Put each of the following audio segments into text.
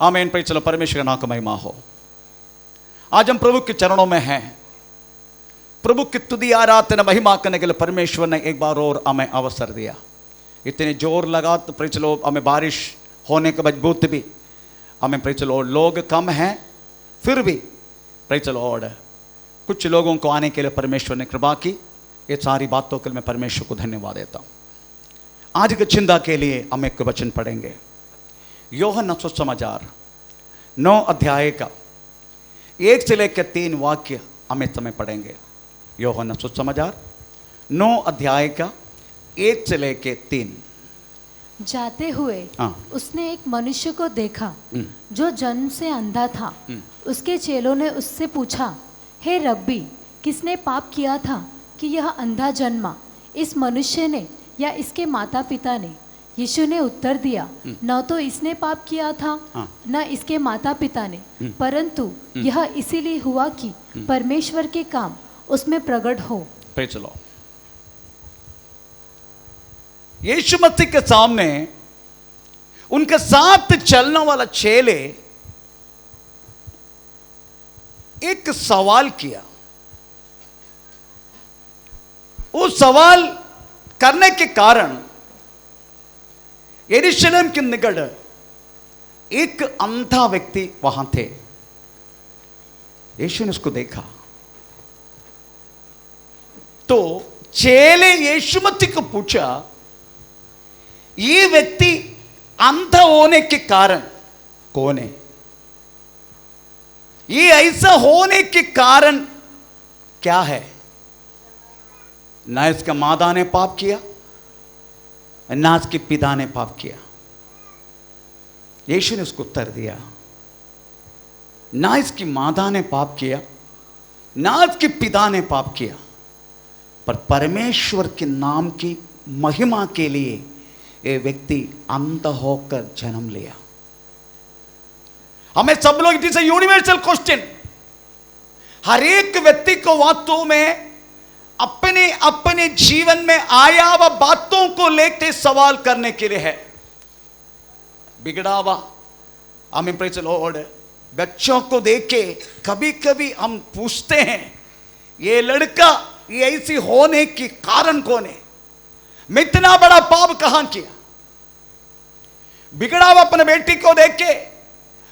आमीन। Praise the Lord. परमेश्वर का नाम का महिमा हो। आज हम प्रभु के चरणों में हैं। प्रभु की तुदी आराधना महिमा करने के लिए परमेश्वर ने एक बार और हमें अवसर दिया। इतने जोर लगा तो प्रेज़ द लॉर्ड हमें बारिश होने के बावजूद भी हमें प्रेज़ द लॉर्ड लोग कम हैं, फिर भी प्रेज़ द लॉर्ड कुछ लोगों को आने के लिए परमेश्वर ने कृपा की। ये सारी बातों के लिए मैं परमेश्वर को धन्यवाद देता हूँ। आज की चिंता के लिए हम एक वचन पढ़ेंगे। यूहन्ना सुसमाचार 9 अध्याय का 1 से लेकर 3 वाक्य हम इस समय पढ़ेंगे। यूहन्ना सुसमाचार 9 अध्याय का 1 से लेकर 3। जाते हुए उसने एक मनुष्य को देखा जो जन्म से अंधा था। उसके चेलों ने उससे पूछा, हे रब्बी, किसने पाप किया था कि यह अंधा जन्मा, इस मनुष्य ने या इसके माता पिता ने? यीशु ने उत्तर दिया, न तो इसने पाप किया था न इसके माता पिता ने, परंतु यह इसीलिए हुआ कि परमेश्वर के काम उसमें प्रकट हो। चलो, यीशु मसीह के सामने उनके साथ चलने वाला चेले एक सवाल किया। वो सवाल करने के कारण यरूशलेम के निकट एक अंधा व्यक्ति वहां थे। यीशु ने उसको देखा तो चेले यीशु मसीह को पूछा, ये व्यक्ति अंधा होने के कारण कौन है? ये ऐसा होने के कारण क्या है? ना इसका माता ने पाप किया, ना इसके पिता ने पाप किया। यीशु ने उसको उत्तर दिया, ना इसकी माता ने पाप किया, ना इसके पिता ने पाप किया, पर परमेश्वर के नाम की महिमा के लिए ये व्यक्ति अंधा होकर जन्म लिया। हमें सब लोग, it is a universal question. हर एक व्यक्ति को वास्तव में अपने अपने जीवन में आया हुआ बातों को लेकर सवाल करने के लिए है। बिगड़ा हुआ हमें प्रेज़ द लॉर्ड बच्चों को देख के कभी कभी हम पूछते हैं, ये लड़का ये ऐसी होने की कारण कौन है? मैं इतना बड़ा पाप कहां किया? बिगड़ा हुआ अपने बेटी को देख के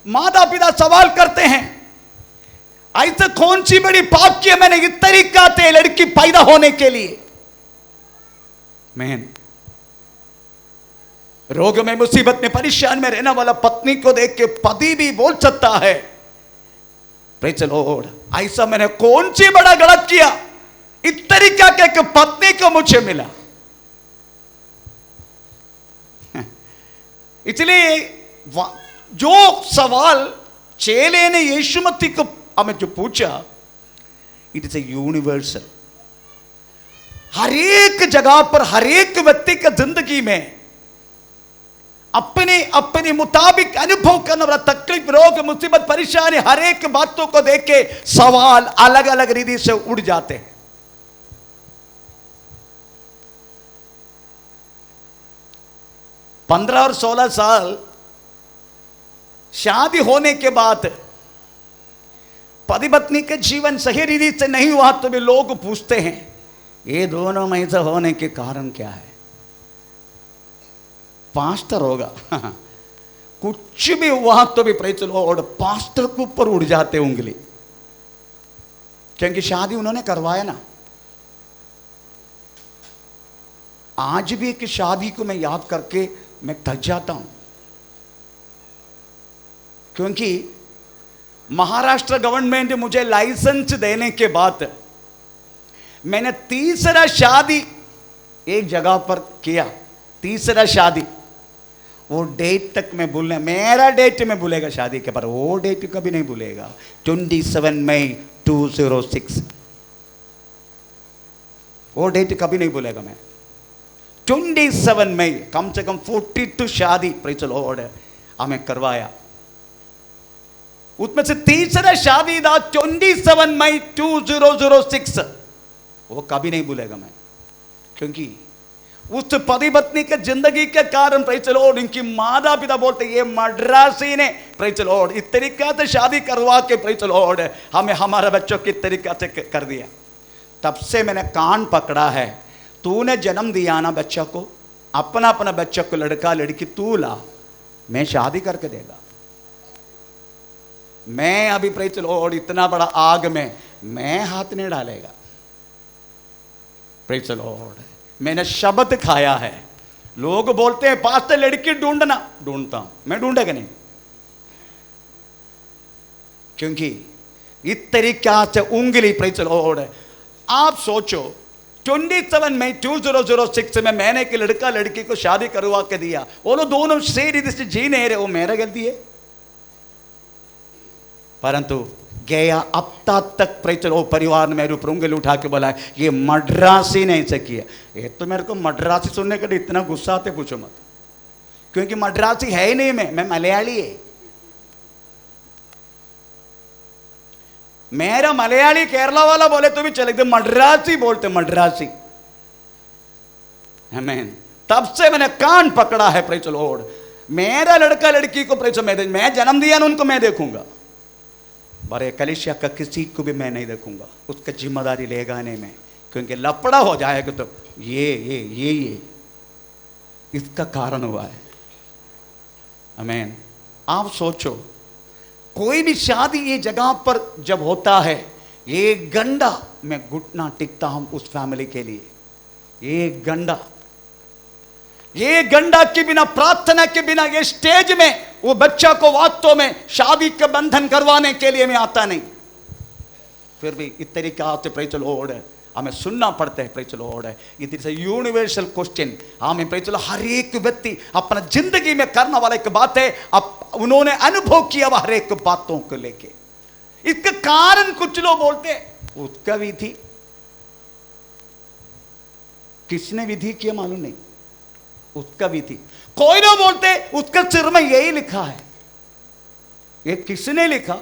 माता पिता सवाल करते हैं, ऐसे कौन सी बड़ी पाप किया मैंने इस तरीका से लड़की पैदा होने के लिए? मैन रोग में, मुसीबत में, परेशान में रहने वाला पत्नी को देख के पति भी बोल सकता है, प्रेज़ द लॉर्ड, ऐसा मैंने कौन सी बड़ा गलत किया इस तरीका के पत्नी को मुझे मिला? इसलिए जो सवाल चेले ने यीशु मसीह को हमें जो पूछा, इट इज ए यूनिवर्सल। हर एक जगह पर हर एक व्यक्ति की जिंदगी में अपने अपने मुताबिक अनुभव करने वाला तकलीफ, रोग, मुसीबत, परेशानी, हर एक बातों को देख के सवाल अलग अलग रीति से उड़ जाते हैं। पंद्रह और 16 साल शादी होने के बाद पति पत्नी के जीवन सही रीति से नहीं हुआ तो भी लोग पूछते हैं, ये दोनों में ऐसा होने के कारण क्या है? पास्टर होगा कुछ भी हुआ तो भी प्रेज़ द लॉर्ड पास्टर के ऊपर उड़ जाते उंगली, क्योंकि शादी उन्होंने करवाया ना। आज भी एक शादी को मैं याद करके मैं थक जाता हूं, क्योंकि महाराष्ट्र गवर्नमेंट मुझे लाइसेंस देने के बाद मैंने तीसरा शादी एक जगह पर किया। तीसरा शादी, वो डेट तक मैं भूलने, मेरा डेट में भूलेगा शादी के, पर वो डेट कभी नहीं भूलेगा। 27 मई 2006, वो डेट कभी नहीं भूलेगा मैं। 27 मई, कम से कम 42 शादी प्रेज़ द लॉर्ड हमें करवाया। उसमें से तीसरा शादी था 27 मई 2006, वो कभी नहीं भूलेगा मैं, क्योंकि उस पति पत्नी के जिंदगी के कारण प्रेज़ द लॉर्ड इनकी माता पिता बोलते ये मद्रासी ने प्रेज़ द लॉर्ड इस तरीका से शादी करवा के प्रेज़ द लॉर्ड हमें हमारे बच्चों की तरीका से कर दिया। तब से मैंने कान पकड़ा है, तूने जन्म दिया ना बच्चा को, अपना अपना बच्चा को लड़का लड़की तू ला, मैं शादी करके देगा। मैं अभी प्रेज़ द लॉर्ड इतना बड़ा आग में मैं हाथ नहीं डालेगा। प्रेज़ द लॉर्ड मैंने शब्द खाया है। लोग बोलते हैं पास्टर लड़की ढूंढना, ढूंढता हूं मैं, ढूंढेगा नहीं, क्योंकि इस तरीका से उंगली प्रेज़ द लॉर्ड। आप सोचो 27 मई 2006 में मैंने एक लड़का लड़की को शादी करवा के दिया, वो लोग दोनों से रीति से जी नहीं रहे, वो मेरा गलती है। परंतु गया अब तक प्रेज़ द लॉर्ड परिवार ने मेरे ऊपर उंगली उठा के बोला ये मद्रासी ने ऐसे किया। ये तो मेरे को मद्रासी सुनने के लिए इतना गुस्सा आते पूछो मत, क्योंकि मद्रासी है ही नहीं, मैं मलयाली है। मेरा मलयाली केरला वाला बोले तो भी चले, मद्रासी बोलते मद्रासी। आमीन। तब से मैंने कान पकड़ा है प्रेज़ द लॉर्ड। मेरा लड़का लड़की को प्रेज़ मैं जन्म दिया ना उनको मैं देखूंगा, बड़े कलिसिया का किसी को भी मैं नहीं देखूंगा, उसका जिम्मेदारी लेगा नहीं मैं, क्योंकि लफड़ा हो जाएगा तो ये इसका कारण हुआ है। आमीन। आप सोचो कोई भी शादी ये जगह पर जब होता है, एक घंटा मैं घुटना टिकता हूं उस फैमिली के लिए, एक घंटा के बिना, प्रार्थना के बिना ये स्टेज में वो बच्चा को वास्तव में शादी का बंधन करवाने के लिए मैं आता नहीं। फिर भी इस तरीका से प्रेज़ द लॉर्ड हमें सुनना पड़ता है। Praise the Lord it is a universal question. हमें प्रेज़ द लॉर्ड हर एक व्यक्ति अपना जिंदगी में करने वाला एक बात है, अब उन्होंने अनुभव किया वह हर एक बातों को लेके। इसका कारण कुछ लोग बोलते हैं उसका विधि, किसने विधि किया मालूम नहीं, उसका विधि। कोई ना बोलते उसका सिर में यही लिखा है, ये किसने लिखा,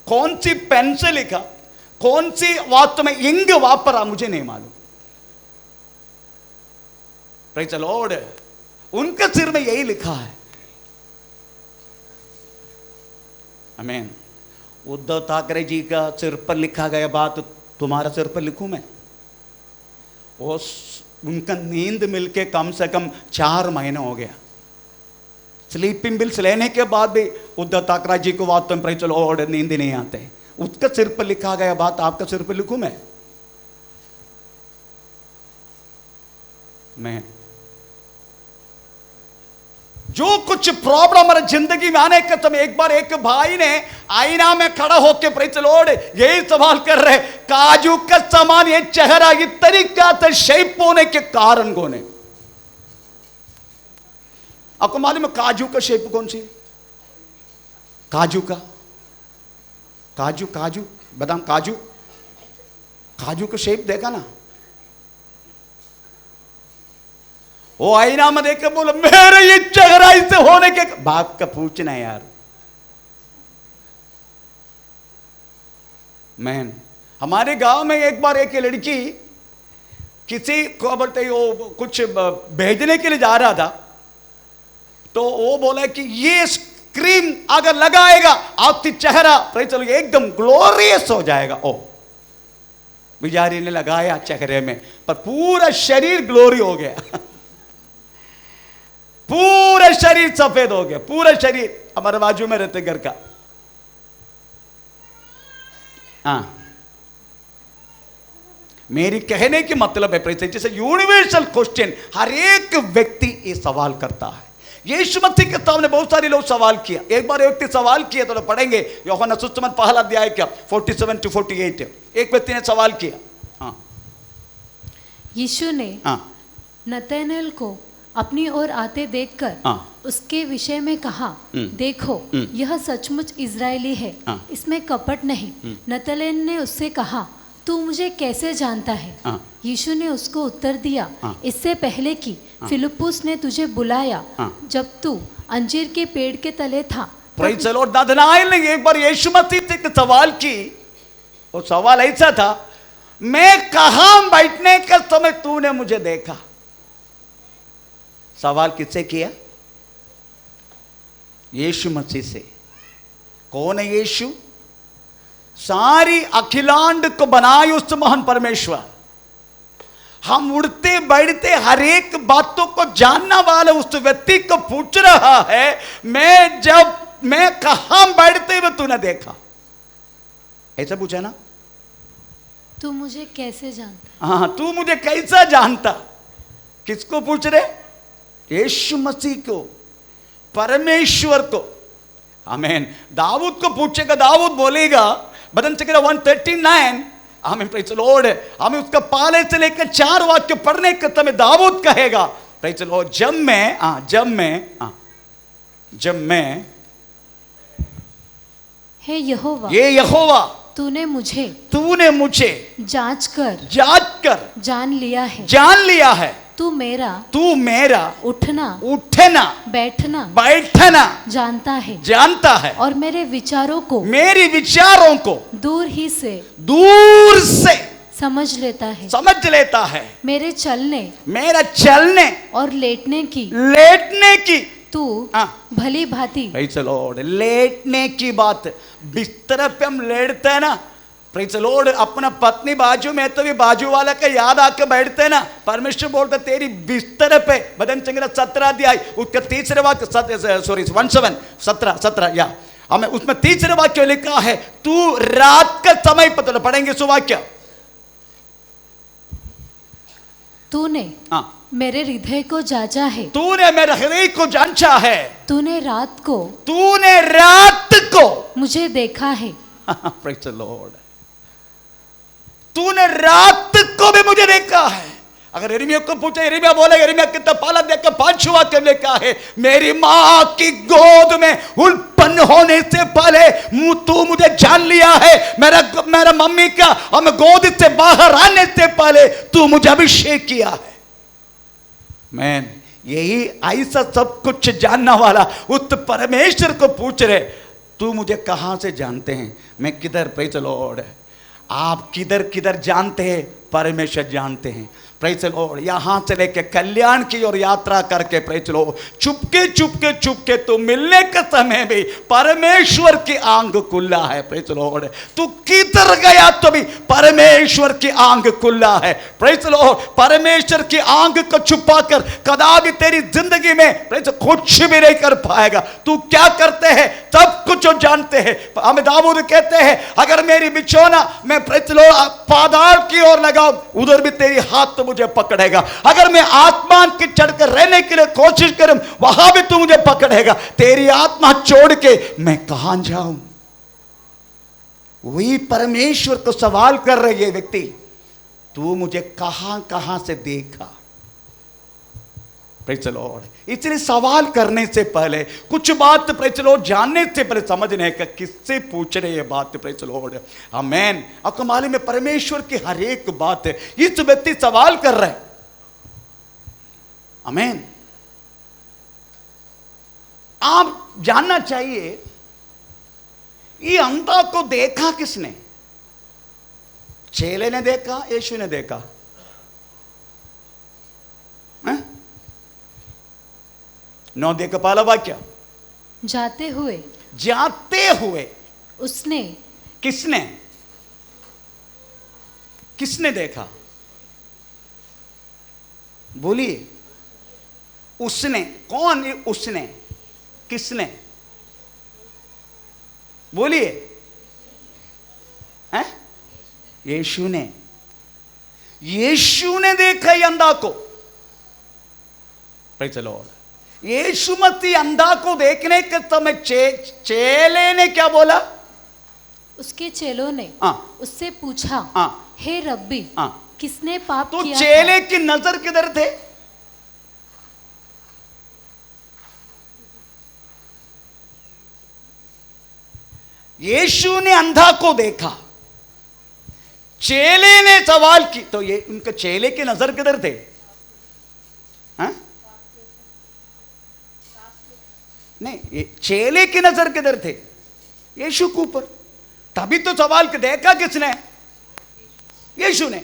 कौन सी पेन से लिखा, कौन सी वास्तव में इंग वापरा मुझे नहीं मालूम। प्रेज़ द लॉर्ड उनके सिर में यही लिखा है। आमीन। उद्धव ठाकरे जी का सिर पर लिखा गया बात तुम्हारा सिर पर लिखूं मैं? वो उनका नींद मिलके कम से कम 4 महीने हो गया। स्लीपिंग बिल्स लेने के बाद भी उद्धव ठाकरे जी को वास्तव में प्रेज़ द लॉर्ड नींद नहीं आते। उसका सिर पर लिखा गया बात आपका सिर पर लिखूं मैं? जो कुछ प्रॉब्लम हमारे जिंदगी में आने के समय एक बार एक भाई ने आईना में खड़ा होकर प्रेज़ द लॉर्ड यही सवाल कर रहे, काजू का समान ये चेहरा ये तरीका से शेप होने के कारण कौन है? आपको मालूम है काजू का शेप कौन सी? काजू का, काजू काजू बादाम, काजू काजू का शेप देखा ना? वो आईना में देख के बोला मेरे ये चेहरा इससे होने के बात का पूछना है यार। मैन हमारे गांव में एक बार एक लड़की किसी को बोलते वो कुछ भेजने के लिए जा रहा था, तो वो बोला कि ये क्रीम अगर लगाएगा आपकी चेहरा एकदम ग्लोरियस हो जाएगा। ओ बिचारी ने लगाया चेहरे में, पर पूरा शरीर ग्लोरी हो गया पूरा शरीर सफेद हो गया, पूरा शरीर। हमारे बाजू में रहते घर का। हाँ, मेरी कहने की मतलब है जैसे यूनिवर्सल क्वेश्चन हर एक व्यक्ति ये सवाल करता है। यीशु मसीह के सामने बहुत सारे लोग सवाल किया। एक बार एक व्यक्ति सवाल किया तो पढ़ेंगे यूहन्ना सुसमाचार पहला अध्याय क्या 47 to 48। एक व्यक्ति ने सवाल किया। हाँ, यीशु ने नतनएल को अपनी ओर आते देखकर उसके विषय में कहा, देखो यह सचमुच इजरायली है, इसमें कपट नहीं। नतनएल ने उससे कहा, तू मुझे कैसे जानता है? यीशु ने उसको उत्तर दिया, इससे पहले कि फिलिप्पुस ने तुझे बुलाया, जब तू अंजीर के पेड़ के तले था। Praise the Lord. नतनएल ने एक बार यीशु मसीह से एक सवाल की। वो सवाल ऐसा था, मैं कहां बैठने के समय तूने मुझे देखा? सवाल किससे किया? यीशु मसीह से। कौन है यीशु? सारी अखिलांड को बनाए उस महान परमेश्वर। हम उड़ते बैठते हर एक बातों को जानने वाले उस व्यक्ति को पूछ रहा है, मैं कहां बैठते हुए तूने देखा? ऐसा पूछा ना? तू मुझे कैसे जानता? हाँ, तू मुझे कैसा जानता? किसको पूछ रहे? यीशु मसीह को, परमेश्वर को। आमीन। दाऊद को पूछेगा, दाऊद बोलेगा भजन संहिता 139, आमीन, प्रेज़ द लॉर्ड। हमें उसका पहले से लेकर 4 वाक्य पढ़ने के समय दाऊद कहेगा, प्रेज़ द लॉर्ड, जब मैं हे यहोवा, ये यहोवा, तूने मुझे जांच कर जान लिया है। तू मेरा उठना बैठना जानता है और मेरे विचारों को दूर से समझ लेता है। मेरा चलने और लेटने की तू भली भांति। Praise the Lord. लेटने की बात, बिस्तर पे हम लेटते हैं ना, प्रेज़ द लॉर्ड, अपना पत्नी बाजू में तो भी बाजू वाला का याद आके बैठते हैं ना। परमेश्वर बोलता तेरी बिस्तर पे, भजन संहिता 17 अध्याय उसका 3रे वाक्य, 17 या हमें उसमें 3रे वाक्य लिखा है, तू रात का समय पता, पढ़ेंगे सुवाक्य। तूने मेरे हृदय को जांचा है, तूने मेरे हृदय को जांचा है, तूने रात को मुझे देखा है। Praise the Lord. तूने रात को भी मुझे देखा है। अगर यिर्मयाह को पूछे, यिर्मयाह बोले, यिर्मयाह कितना पाला देखकर 5 वाक्य लिखा है, मेरी मां की गोद में उत्पन्न होने से पहले तू मुझे जान लिया है। मेरा मम्मी का हम गोद से बाहर आने से पहले तू मुझे अभिषेक किया है। मैन, यही ऐसा सब कुछ जानने वाला उस परमेश्वर को पूछ रहे, तू मुझे कहां से जानते हैं? मैं किधर? Praise the Lord. आप किधर जानते हैं? परमेश्वर जानते हैं। Praise the Lord. यहां से लेके कल्याण की ओर यात्रा करके, प्रेज़ द लॉर्ड, चुपके तो मिलने के समय भी परमेश्वर की आंख खुला है। Praise the Lord. तू किधर गया तो भी परमेश्वर की आंख खुला है। Praise the Lord. परमेश्वर की आंख को छुपाकर कदापि तेरी जिंदगी में प्रेज़ कुछ भी नहीं कर पाएगा। तू क्या करते हैं सब कुछ जानते हैं। हमें दाऊद कहते हैं, अगर मेरी बिछौना मैं प्रेज़ द लॉर्ड पाताल की ओर लगाऊं, उधर भी तेरी हाथ मुझे पकड़ेगा। अगर मैं आसमान की चढ़कर रहने के लिए कोशिश करूं, वहां भी तू मुझे पकड़ेगा। तेरी आत्मा छोड़ के मैं कहां जाऊं? वही परमेश्वर को सवाल कर रही है व्यक्ति, तू मुझे कहां से देखा? Praise the Lord. इसलिए सवाल करने से पहले, कुछ बात प्रेज़ द लॉर्ड जानने से पहले समझने का किससे पूछ रहे ये बात। Praise the Lord. आमीन। आपको मालूम है परमेश्वर की हर एक बात इस व्यक्ति सवाल कर रहे हैं। आमीन। आप जानना चाहिए, ये अंधा को देखा किसने? चेले ने देखा, यीशु ने देखा? है? 9 देखा पहला वाक्य, जाते हुए उसने, किसने देखा? बोलिए। उसने। कौन है उसने? किसने? बोलिए। हैं? यीशु ने देखा ये अंधा को। Praise the Lord. Yeshu Masih अंधा को देखने के समय चेले ने क्या बोला? उसके चेलों ने उससे पूछा, हे रब्बी, किसने पाप तो किया? चेले की नजर किधर थे? यीशु ने अंधा को देखा, चेले ने सवाल की, तो ये उनके चेले की नजर किधर थे? हाँ? नहीं, ये चेले की नजर किधर थे? यीशु के ऊपर। तभी तो सवाल देखा किसने? यीशु ने।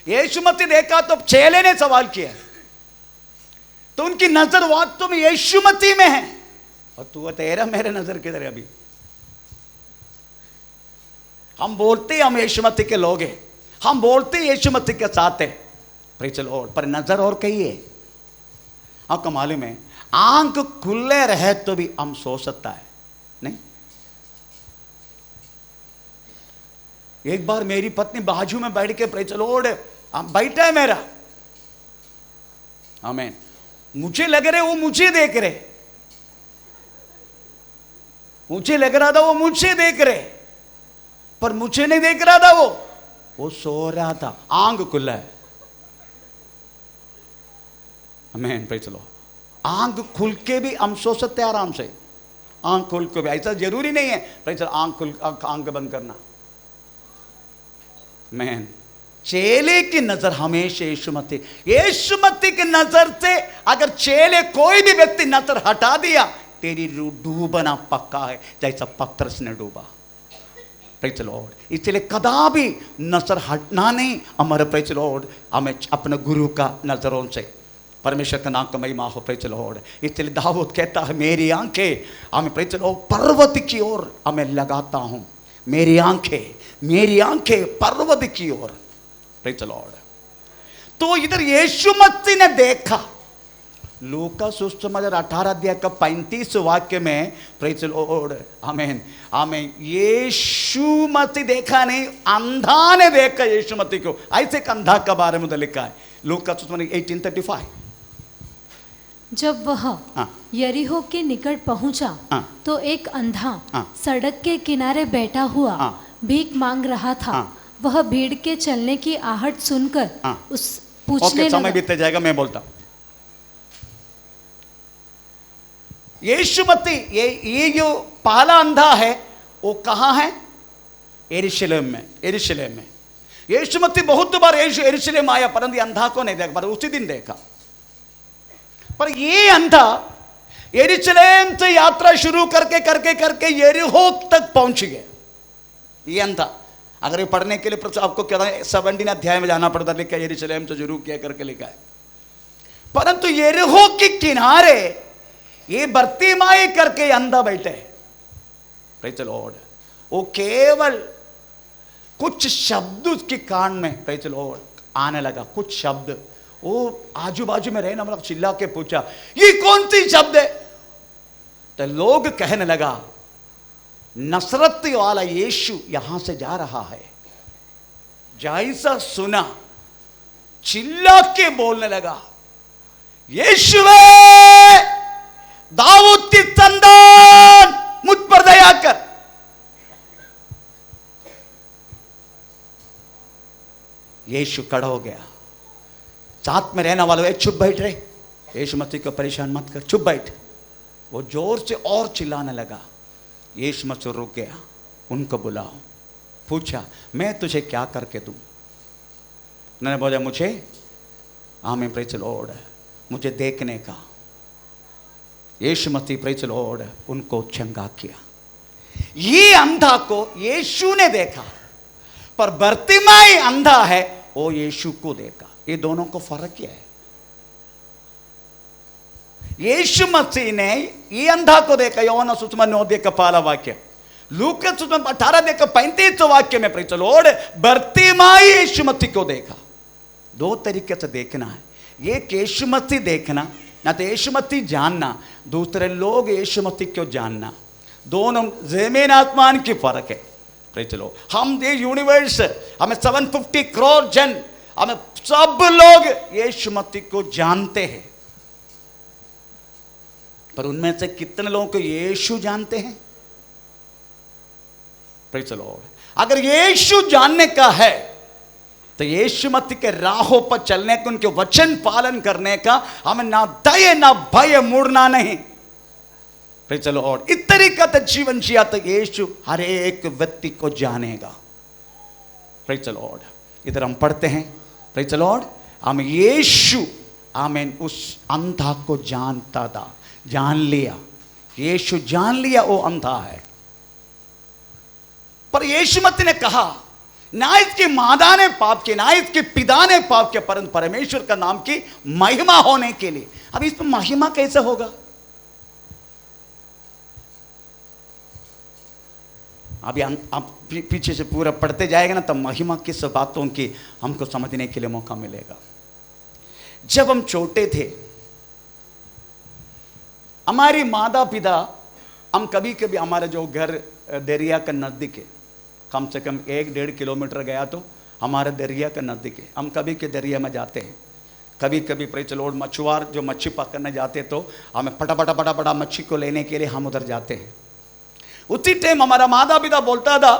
यीशु मसीह देखा तो चेले ने सवाल किया। तो उनकी नजर वास्तव में यीशु मसीह में है, और तू तेरा मेरे नजर किधर है? अभी हम बोलते हम यीशु मसीह के लोग हैं, हम बोलते यीशु मसीह के साथ है, प्रेज़ द लॉर्ड, पर नजर और कहीं है। आपको मालूम है आंख खुले रहे तो भी हम सो सकता है नहीं। एक बार मेरी पत्नी बाजू में बैठ के प्रेज़ द लॉर्ड बैठा है मेरा, आमीन, मुझे लग रहे वो मुझे देख रहे, मुझे लग रहा था वो मुझे देख रहे, पर मुझे नहीं देख रहा था, वो सो रहा था, आंख खुला है। आमीन, प्रेज़ द लॉर्ड। आंख खुल के भी हम सो सकते हैं आराम से, आंख खुल के भी, ऐसा जरूरी नहीं है प्रेज़ द लॉर्ड आंख बंद करना। मैन चेले की नजर हमेशा यीशु मसीह की नजर से अगर चेले कोई भी व्यक्ति नजर हटा दिया, तेरी डूबना पक्का है, जैसा पतरस ने डूबा। Praise the Lord. इसलिए कदापि नजर हटना नहीं हमारे, प्रेज़ द लॉर्ड, हमें अपने गुरु का नजरों से। परमेश्वर का नाम का महिमा हो, प्रेज़ द लॉर्ड। इसलिए दाऊद कहता है मेरी आंखें हमें, प्रेज़ द लॉर्ड, पर्वत की ओर हमें लगाता हूं, मेरी आंखें पर्वत की ओर, प्रेज़ द लॉर्ड। तो इधर यीशु मसीह ने देखा, लूका सुसमाचार 18 अध्याय का 35 वाक्य में, प्रेज़ द लॉर्ड, आमीन आमीन, यीशु मसीह देखा नहीं, अंधा ने देखा यीशु मसीह को। ऐसे एक अंधा के बारे में तो लिखा है लूका सुसमाचार 18:35। जब वह यरीहो के निकट पहुंचा तो एक अंधा सड़क के किनारे बैठा हुआ भीख मांग रहा था। वह भीड़ के चलने की आहट सुनकर उस पूछने लगा। समय बीतते जाएगा, मैं बोलता हूं। यीशु मसीह ये जो पहला अंधा है वो कहां है? यरूशलेम में। यीशु मसीह बहुत बार यरूशलेम आया, परंतु अंधा को नहीं देखा, पर उसी दिन देखा। पर ये अंधा यरूशलेम से यात्रा शुरू करके यरीहो तक पहुंच गया। ये अंधा, अगर ये पढ़ने के लिए आपको क्या 17 अध्याय में जाना पड़ता, लिखा यरूशलेम से शुरू किया करके लिखा है। परंतु यरीहो के किनारे ये बर्तिमाई करके अंधा बैठे, प्रेज़ द लॉर्ड। वो केवल कुछ शब्द उसके कान में, प्रेज़ द लॉर्ड, आने लगा, कुछ शब्द। वो आजू बाजू में रहना मतलब चिल्ला के पूछा ये कौन सी शब्द है? तो लोग कहने लगा नसरत वाला यीशु यहां से जा रहा है। जैसा सुना चिल्ला के बोलने लगा, यीशुवे दाऊद की संतान मुझ पर दया कर। यीशु खड़ा हो गया, साथ में रहने वालों चुप बैठ रहे, यीशु मसीह को परेशान मत कर, चुप बैठ। वो जोर से और चिल्लाने लगा। यीशु मसीह रुक गया, उनको बुलाओ, पूछा मैं तुझे क्या करके दूं? उन्होंने बोला मुझे, आमीन, प्रेज़ द लॉर्ड, मुझे देखने का। यीशु मसीह, प्रेज़ द लॉर्ड, उनको चंगा किया। ये अंधा को यीशु ने देखा, पर बर्तिमाई अंधा है, वो यीशु को देखा। ये दोनों को फर्क क्या है? यीशु मसीह ने ये अंधा को देखा, योहन्ना सुसमाचार 9 अध्याय का पहला वाक्य, लूका सुसमाचार 18 अध्याय का 35 वाक्य में, प्रेज़ द लॉर्ड, बर्तिमाई यीशु मसीह को देखा। दो तरीके से देखना है, एक यीशु मसीह देखना, ना तो यीशु मसीह जानना, दूसरे लोग यीशु मसीह को जानना। दोनों जमीन आसमान की फर्क है, प्रेज़ द लॉर्ड। हम ये यूनिवर्स, हमें 750 करोड़ जन, हमें सब लोग यीशु मसीह को जानते हैं, पर उनमें से कितने लोगों को यीशु जानते हैं? Praise the Lord. अगर यीशु जानने का है तो यीशु मसीह के राहों पर चलने का, उनके वचन पालन करने का, हमें ना दया ना भय, मुड़ना नहीं। Praise the Lord. इस तरीके से जीवन जिया तो यीशु हर एक व्यक्ति को जानेगा। Praise the Lord. इधर हम पढ़ते हैं, प्रेज़ द लॉर्ड, हम यीशु, आमीन, उस अंधा को जानता था, जान लिया, यीशु जान लिया वो अंधा है। पर यीशु मसीह ने कहा ना इसकी मादा ने पाप किया, ना इसके पिता ने पाप किया, परंतु परमेश्वर का नाम की महिमा होने के लिए। अब इसमें महिमा कैसे होगा? अभी हम आप पीछे से पूरा पढ़ते जाएगा ना, तब महिमा किस बातों की हमको समझने के लिए मौका मिलेगा। जब हम छोटे थे, हमारी माता पिता, हम कभी कभी, हमारा जो घर दरिया का नज़दीक है, कम से कम 1-1.5 किलोमीटर गया तो हमारा दरिया का नज़दीक है, हम कभी के दरिया में जाते हैं। कभी कभी प्रेज़ द लॉर्ड मछुआर जो मच्छी पकड़ने जाते तो हमें फटाफटा मच्छी को लेने के लिए हम उधर जाते हैं। उसी टाइम हमारा माता पिता बोलता था,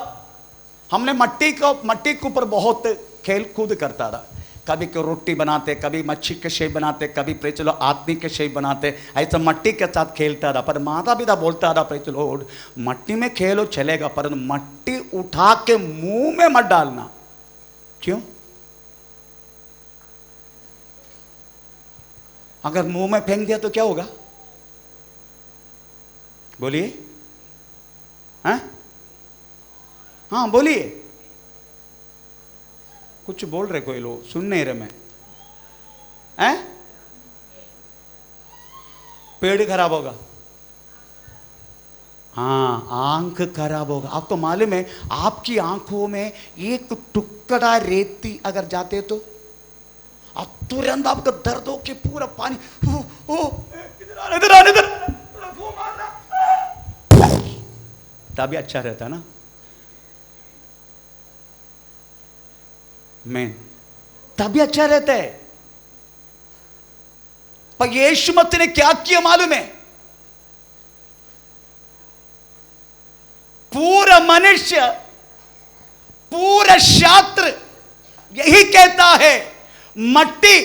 हमने मट्टी के ऊपर बहुत खेल कूद करता था। कभी को रोटी बनाते, कभी मच्छी के शेप बनाते, कभी प्रेज़ द लॉर्ड आदमी के शेप बनाते, ऐसा मट्टी के साथ खेलता था। पर माता पिता बोलता था, प्रेज़ द लॉर्ड मट्टी में खेलो चलेगा, पर मट्टी उठा के मुंह में मत डालना। क्यों? अगर मुंह में फेंक दिया तो क्या होगा? बोलिए। हाँ बोलिए। कुछ बोल रहे कोई लोग, सुन नहीं रहे मैं। पेड़ खराब होगा, हाँ आंख खराब होगा। आपको मालूम है, आपकी आंखों में एक टुकड़ा रेती अगर जाते तो आप तुरंत आपका दर्द हो के पूरा पानी, तभी अच्छा रहता ना। मैं तभी अच्छा रहता है। पर यीशु मसीह ने क्या किया मालूम है? पूरा मनुष्य, पूरा शास्त्र यही कहता है, मट्टी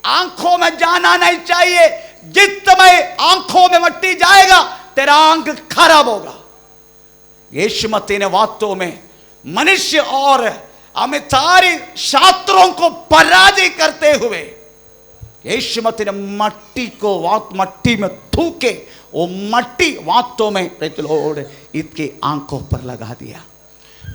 आंखों में जाना नहीं चाहिए। जिस समय आंखों में मट्टी जाएगा तेरा आंख खराब होगा। यीशु मसीह ने वास्तव में मनुष्य और हमें सारे शास्त्रों को पराजय करते हुए यीशु मसीह ने मट्टी में थूके, वो मट्टी वास्तव में प्रेज़ द लॉर्ड इसके आंखों पर लगा दिया।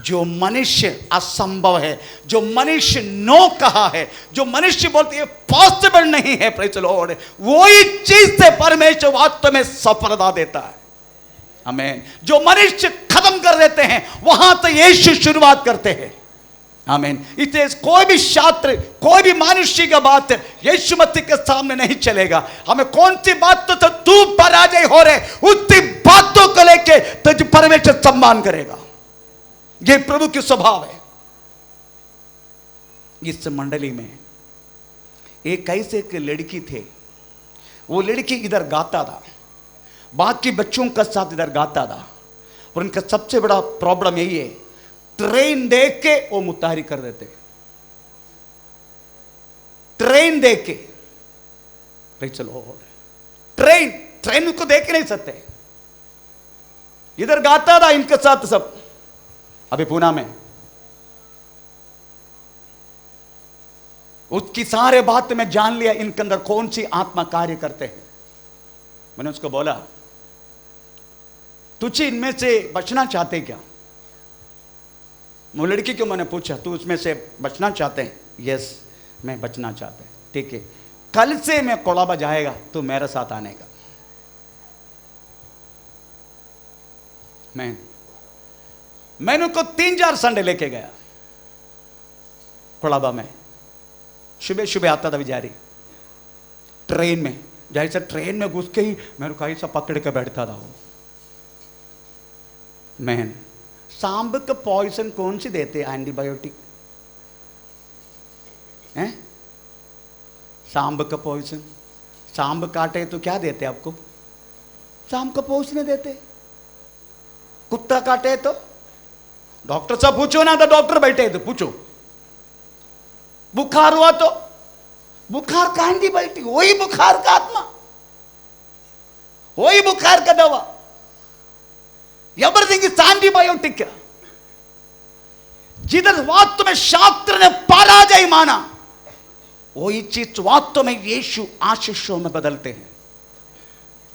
जो मनुष्य असंभव है, जो मनुष्य नो कहा है, जो मनुष्य बोलते हैं पॉसिबल नहीं है, प्रेज़ द लॉर्ड वही चीज से परमेश्वर वास्तव में सफलता देता है। आमीन। जो मनुष्य खत्म कर देते हैं वहां से यीशु शुरुआत करते हैं। आमीन। इसलिए कोई भी शास्त्र, कोई भी मनुष्य का बात यीशु मसीह के सामने नहीं चलेगा। हमें कौन सी बात तो तू पराजय हो रहे, उसी बातों को लेके तुझे परमेश्वर सम्मान करेगा। ये प्रभु की स्वभाव है। इस मंडली में एक ऐसे एक लड़की थे, वो लड़की इधर गाता था, बाकी बच्चों का साथ इधर गाता था, और उनका सबसे बड़ा प्रॉब्लम यही है, ट्रेन देख के वो मुताहरी कर देते। ट्रेन देख के, चलो ट्रेन को देख के नहीं सकते। इधर गाता था इनके साथ सब, अभी पूना में उसकी सारे बात में जान लिया इनके अंदर कौन सी आत्मा कार्य करते हैं। मैंने उसको बोला, तुझे इनमें से बचना चाहते क्या? वो लड़की को मैंने पूछा, तू उसमें से बचना चाहते हैं? यस, मैं बचना चाहते हैं। ठीक है, कल से मैं कोलाबा जाएगा तो मेरे साथ आने का। मैंने उनको 3-4 संडे लेके गया कोलाबा में। सुबह सुबह आता था बेचारी ट्रेन में, जैसे ट्रेन में घुस के ही मेरे को ऐसा पकड़ के बैठता था वो। मैन सांप का पॉइजन कौन सी देते हैं? एंटीबायोटिक हैं? सांप का पॉइजन, सांप काटे तो क्या देते आपको? सांप का पॉइजन देते। कुत्ता काटे तो डॉक्टर साहब पूछो ना, तो डॉक्टर बैठे तो पूछो। बुखार हुआ तो बुखार का एंटीबायोटिक, वही बुखार का आत्मा, वही बुखार का दवा, एवरीथिंग इज एंटीबायोटिक। जिधर वास्तव में शास्त्र ने पराजय माना, वही चीज वास्तव में यीशु आशीषों में बदलते हैं।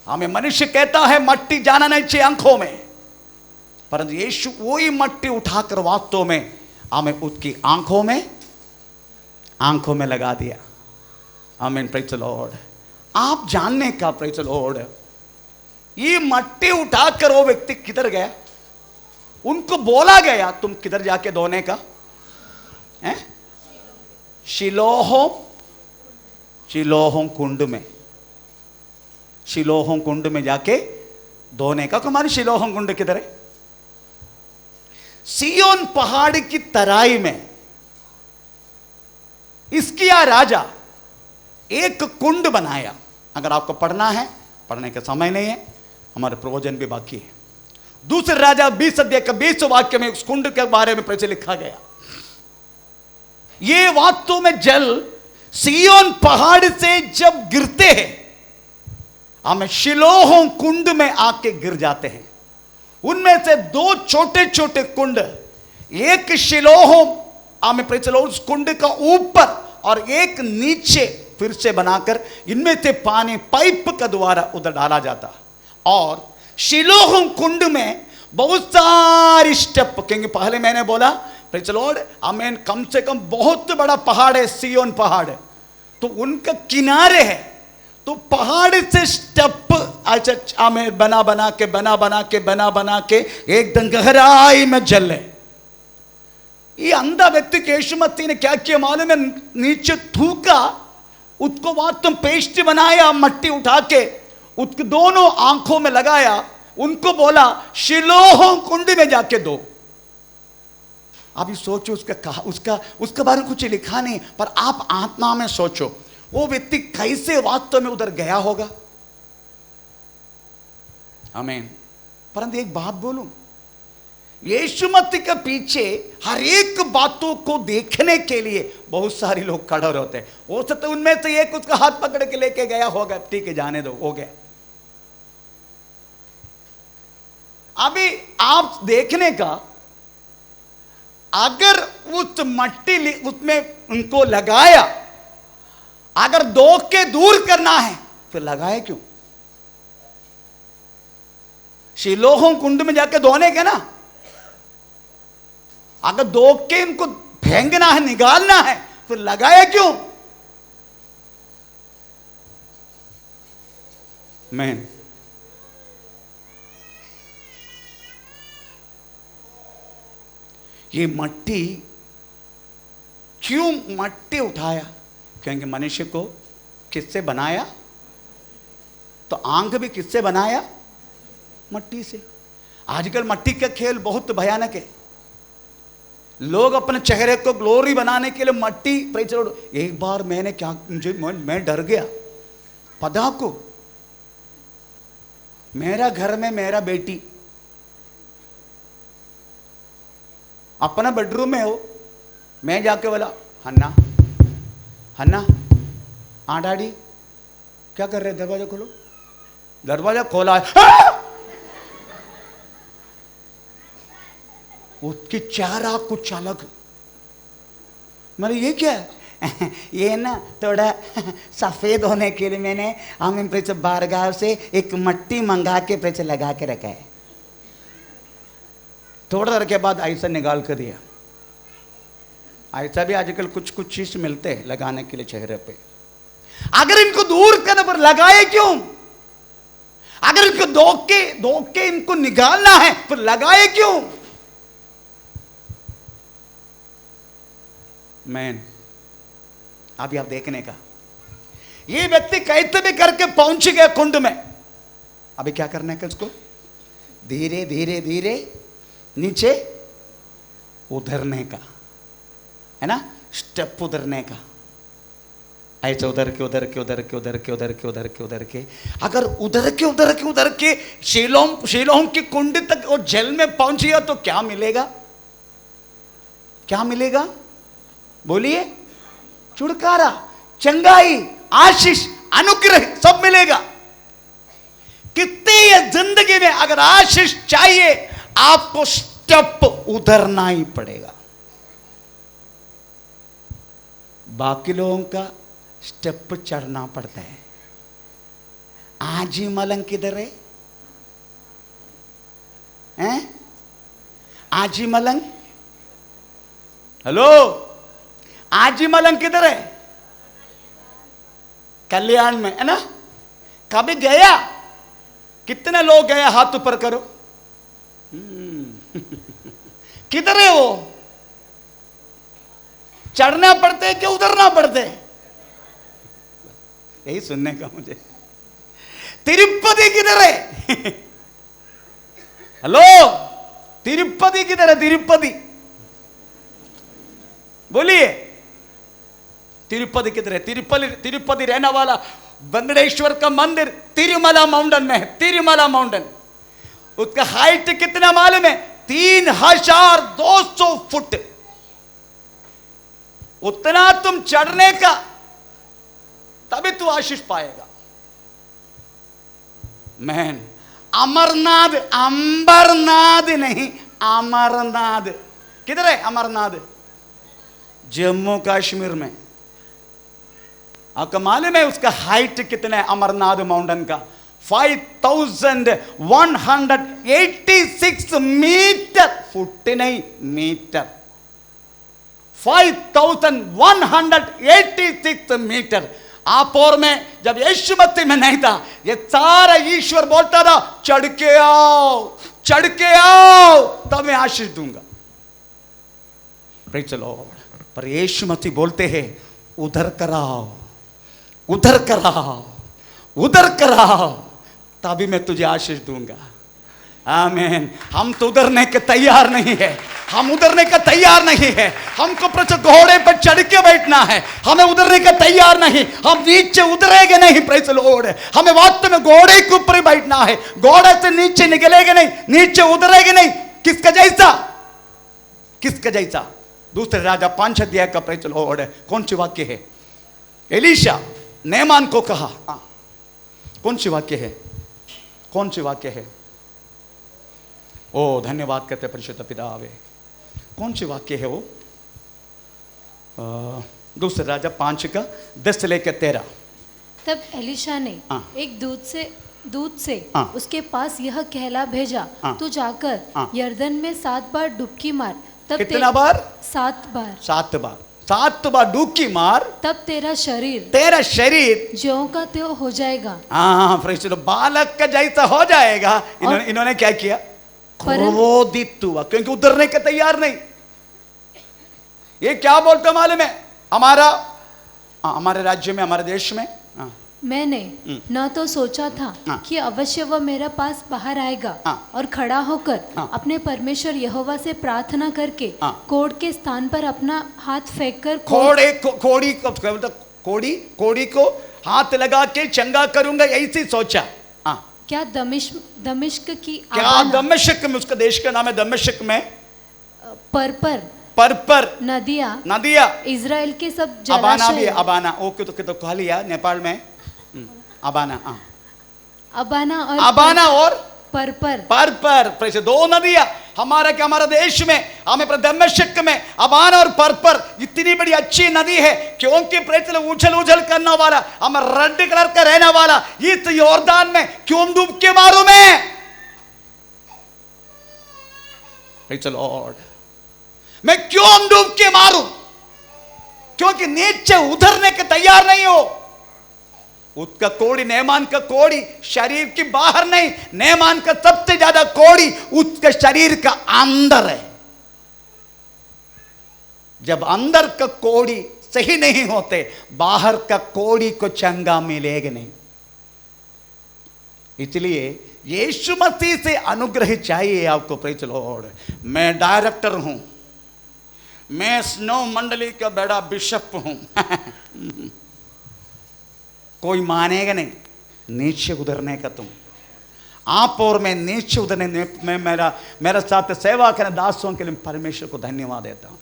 हमें मनुष्य कहता है मट्टी जाना नहीं चाहिए आंखों में, परंतु यीशु वही मट्टी उठाकर वास्तव में आमेन उसकी आंखों में लगा दिया। आमेन, प्रेज द लॉर्ड। आप जानने का, प्रेज द लॉर्ड, ये मट्टी उठाकर वो व्यक्ति किधर गया? उनको बोला गया तुम किधर जाके धोने का है? शिलोह कुंड में, शिलोह कुंड में जाके धोने का। तुम्हारी शिलोह कुंड किधर है? सियोन पहाड़ की तराई में इसकिया राजा एक कुंड बनाया। अगर आपको पढ़ना है, पढ़ने का समय नहीं है, हमारे प्रवचन भी बाकी है। दूसरे राजा 20 अध्याय का 20 वाक्य में उस कुंड के बारे में प्रचलित लिखा गया। ये वास्तव में जल सियोन पहाड़ से जब गिरते हैं, हमें शिलोह कुंड में आके गिर जाते हैं। उनमें से 2 छोटे छोटे कुंड, एक शिलोह हमें प्रचलो उस कुंड का ऊपर और एक नीचे फिर से बनाकर इनमें से पानी पाइप का द्वारा उधर डाला जाता। और शिलोह कुंड में बहुत सारी स्टेप, क्योंकि पहले मैंने बोला प्रेज़ द लॉर्ड, आमीन, कम से कम बहुत बड़ा पहाड़ है सियोन पहाड़, तो उनका किनारे है, तो पहाड़ से स्टेप अच्छा आमीन बना बना के एकदम गहराई में जल है। ये अंधा व्यक्ति के यीशु मसीह ने क्या किया मालूम है? नीचे थूका, उसको वास्तव पेस्ट बनाया, मट्टी उठा के उसके दोनों आंखों में लगाया, उनको बोला शिलोह कुंड में जाके दो। अभी सोचो उसका बारे में कुछ लिखा नहीं, पर आप आत्मा में सोचो वो व्यक्ति कैसे वास्तव में उधर गया होगा। आमीन। परंतु एक बात बोलूं, यीशु मसीह के पीछे हर एक बातों को देखने के लिए बहुत सारे लोग खड़े होते हैं। हो सकता है उनमें से एक उसका हाथ पकड़ के लेके गया होगा, ठीक है जाने दो, हो गया। अभी आप देखने का, अगर उस मट्टी उसमें उनको लगाया, अगर दो के दूर करना है फिर लगाए क्यों? शिलोह कुंड में जाके धोने के ना, अगर दो के इनको फेंकना है, निकालना है, फिर लगाए क्यों? मैन ये मट्टी क्यों मट्टी उठाया? क्योंकि मनुष्य को किससे बनाया? तो आंख भी किससे बनाया? मट्टी से। आजकल मट्टी का खेल बहुत भयानक है। लोग अपने चेहरे को ग्लोरी बनाने के लिए मट्टी प्रेचर। एक बार मैंने क्या, मैं डर गया। पता को मेरा घर में मेरा बेटी अपना बेडरूम में हो, मैं जाके बोला हन्ना हन्ना, हाँ डैडी क्या कर रहे? दरवाजा खोलो। दरवाजा खोला है, उसकी चेहरा कुछ अलग। मैंने ये क्या है? ये ना थोड़ा सफेद होने के लिए मैंने हम बारगाह से एक मट्टी मंगा के पैसे लगा के रखा है। थोड़ा देर के बाद ऐसा निकाल कर दिया। ऐसा भी आजकल कुछ चीज मिलते हैं लगाने के लिए चेहरे पे। अगर इनको दूर करने पर लगाए क्यों? अगर इनको दो के इनको निकालना है फिर लगाए क्यों? मैन अभी आप देखने का, ये व्यक्ति कैसे भी करके पहुंच गया कुंड में। अभी क्या करना है इसको? धीरे धीरे धीरे नीचे उधरने का है ना, स्टेप उधरने का। ऐसे उधर के अगर उधर के शीलों की कुंड तक वो जल में पहुंच गया तो क्या मिलेगा? क्या मिलेगा? बोलिए। छुटकारा, चंगाई, आशीष, अनुग्रह सब मिलेगा। कितनी ये जिंदगी में अगर आशीष चाहिए, आपको स्टेप उधरना ही पड़ेगा। बाकी लोगों का स्टेप चढ़ना पड़ता है। आजी मलंग किधर है? हैं? आजी मलंग, हेलो, आजी मलंग किधर है? कल्याण में है ना। कभी गया? कितने लोग गए? हाथ ऊपर करो। किधर है वो? चढ़ना पड़ते कि उतरना पड़ते? यही सुनने का मुझे। तिरुपति किधर है? हेलो, तिरुपति किधर है? तिरुपति बोलिए, तिरुपति किधर है? तिरुपति रहने वाला वेंकटेश्वर का मंदिर तिरुमला माउंटेन में है। तिरुमला माउंटेन, उसका हाइट कितना मालूम है? 3200 फुट। उतना तुम चढ़ने का, तभी तू आशीष पाएगा। मैन, अमरनाथ, अंबरनाथ नहीं, अमरनाथ। किधर है अमरनाथ? जम्मू कश्मीर में। आपको मालूम है उसका हाइट कितना है? अमरनाथ माउंटेन का 5186 मीटर। फुट नहीं, मीटर। 5186 मीटर। आप और में जब यीशु मसीह में नहीं था, ये सारा ईश्वर बोलता था चढ़ के आओ, चढ़ के आओ, तब मैं आशीष दूंगा। Praise the Lord. पर यीशु मसीह बोलते हैं उधर कराओ, उधर कराओ, उधर कराओ, तभी मैं तुझे आशीष दूंगा। आमीन। हम तो उधरने के तैयार नहीं है, हम उधरने का तैयार नहीं है। हमको प्रचुर घोड़े पर चढ़ के बैठना है, हमें उधरने का तैयार नहीं। हम नीचे उतरेंगे नहीं। Praise the Lord. हमें वास्तव में घोड़े के ऊपर ही बैठना है, घोड़े से नीचे निकलेंगे नहीं, नीचे उतरेंगे नहीं। किसका जैसा? किसका जैसा? दूसरे राजा 5 अध्याय का प्रेज़ द लॉर्ड कौन सी वाक्य है? एलीशा नेमान को कहा, कौन सी वाक्य है? कौन सी वाक्य है? ओ धन्यवाद कहते परिशुद्ध पितावे। कौन सी वाक्य है वो? दूसरे राजा 5 का 10 से लेकर 13। तब एलीशा ने एक दूत से उसके पास यह कहला भेजा, तू जाकर यरदन में 7 बार डुबकी मार। तब कितना बार? 7 बार। 7 बार। 7 बार डुबकी मार, तब तेरा शरीर ज्यों का त्यों हो जाएगा। हाँ, बालक का जैसा हो जाएगा। इन्होंने क्या किया? क्रोधित हुआ, क्योंकि उतरने के तैयार नहीं। ये क्या बोलता मालूम है? हमारे राज्य में, हमारे देश में मैंने न तो सोचा था कि अवश्य वह मेरे पास बाहर आएगा और खड़ा होकर अपने परमेश्वर यहोवा से प्रार्थना करके कोड़ के स्थान पर अपना हाथ फेंककर कोड़ी को हाथ लगा के चंगा करूंगा, ऐसी सोचा। क्या दमिश्क की, क्या दमिश्क में, उसका देश का नाम है दमिश्क में, पर नदिया इजराइल के सब अबाना भी है। अबाना ओके, तो कहा लिया नेपाल में अबाना और पर 2 नदियां हमारा देश में, हमें दमिश्क में अबाना और पर इतनी बड़ी अच्छी नदी है, क्योंकि उछल करने वाला, हम रेड कलर का रहने वाला इस यॉर्दान में क्यों डूब के मारूं मैं? Praise the Lord. मैं क्यों डूब के मारूं? क्योंकि नीचे उतरने के तैयार नहीं हो। उसका कोड़ी, नेमान का कोड़ी शरीर की बाहर नहीं, नेमान का सबसे ज्यादा कोड़ी उसके शरीर का अंदर है। जब अंदर का कोड़ी सही नहीं होते, बाहर का कोड़ी को चंगा मिलेगा नहीं। इसलिए यीशु मसीह से अनुग्रह चाहिए आपको। Praise the Lord. मैं डायरेक्टर हूं, मैं स्नो मंडली का बड़ा बिशप हूं। कोई मानेगा नहीं नीचे उतरने का। तुम आप और मैं नीचे उतरने में, मेरा साथ सेवा करने दासों के लिए परमेश्वर को धन्यवाद देता हूं।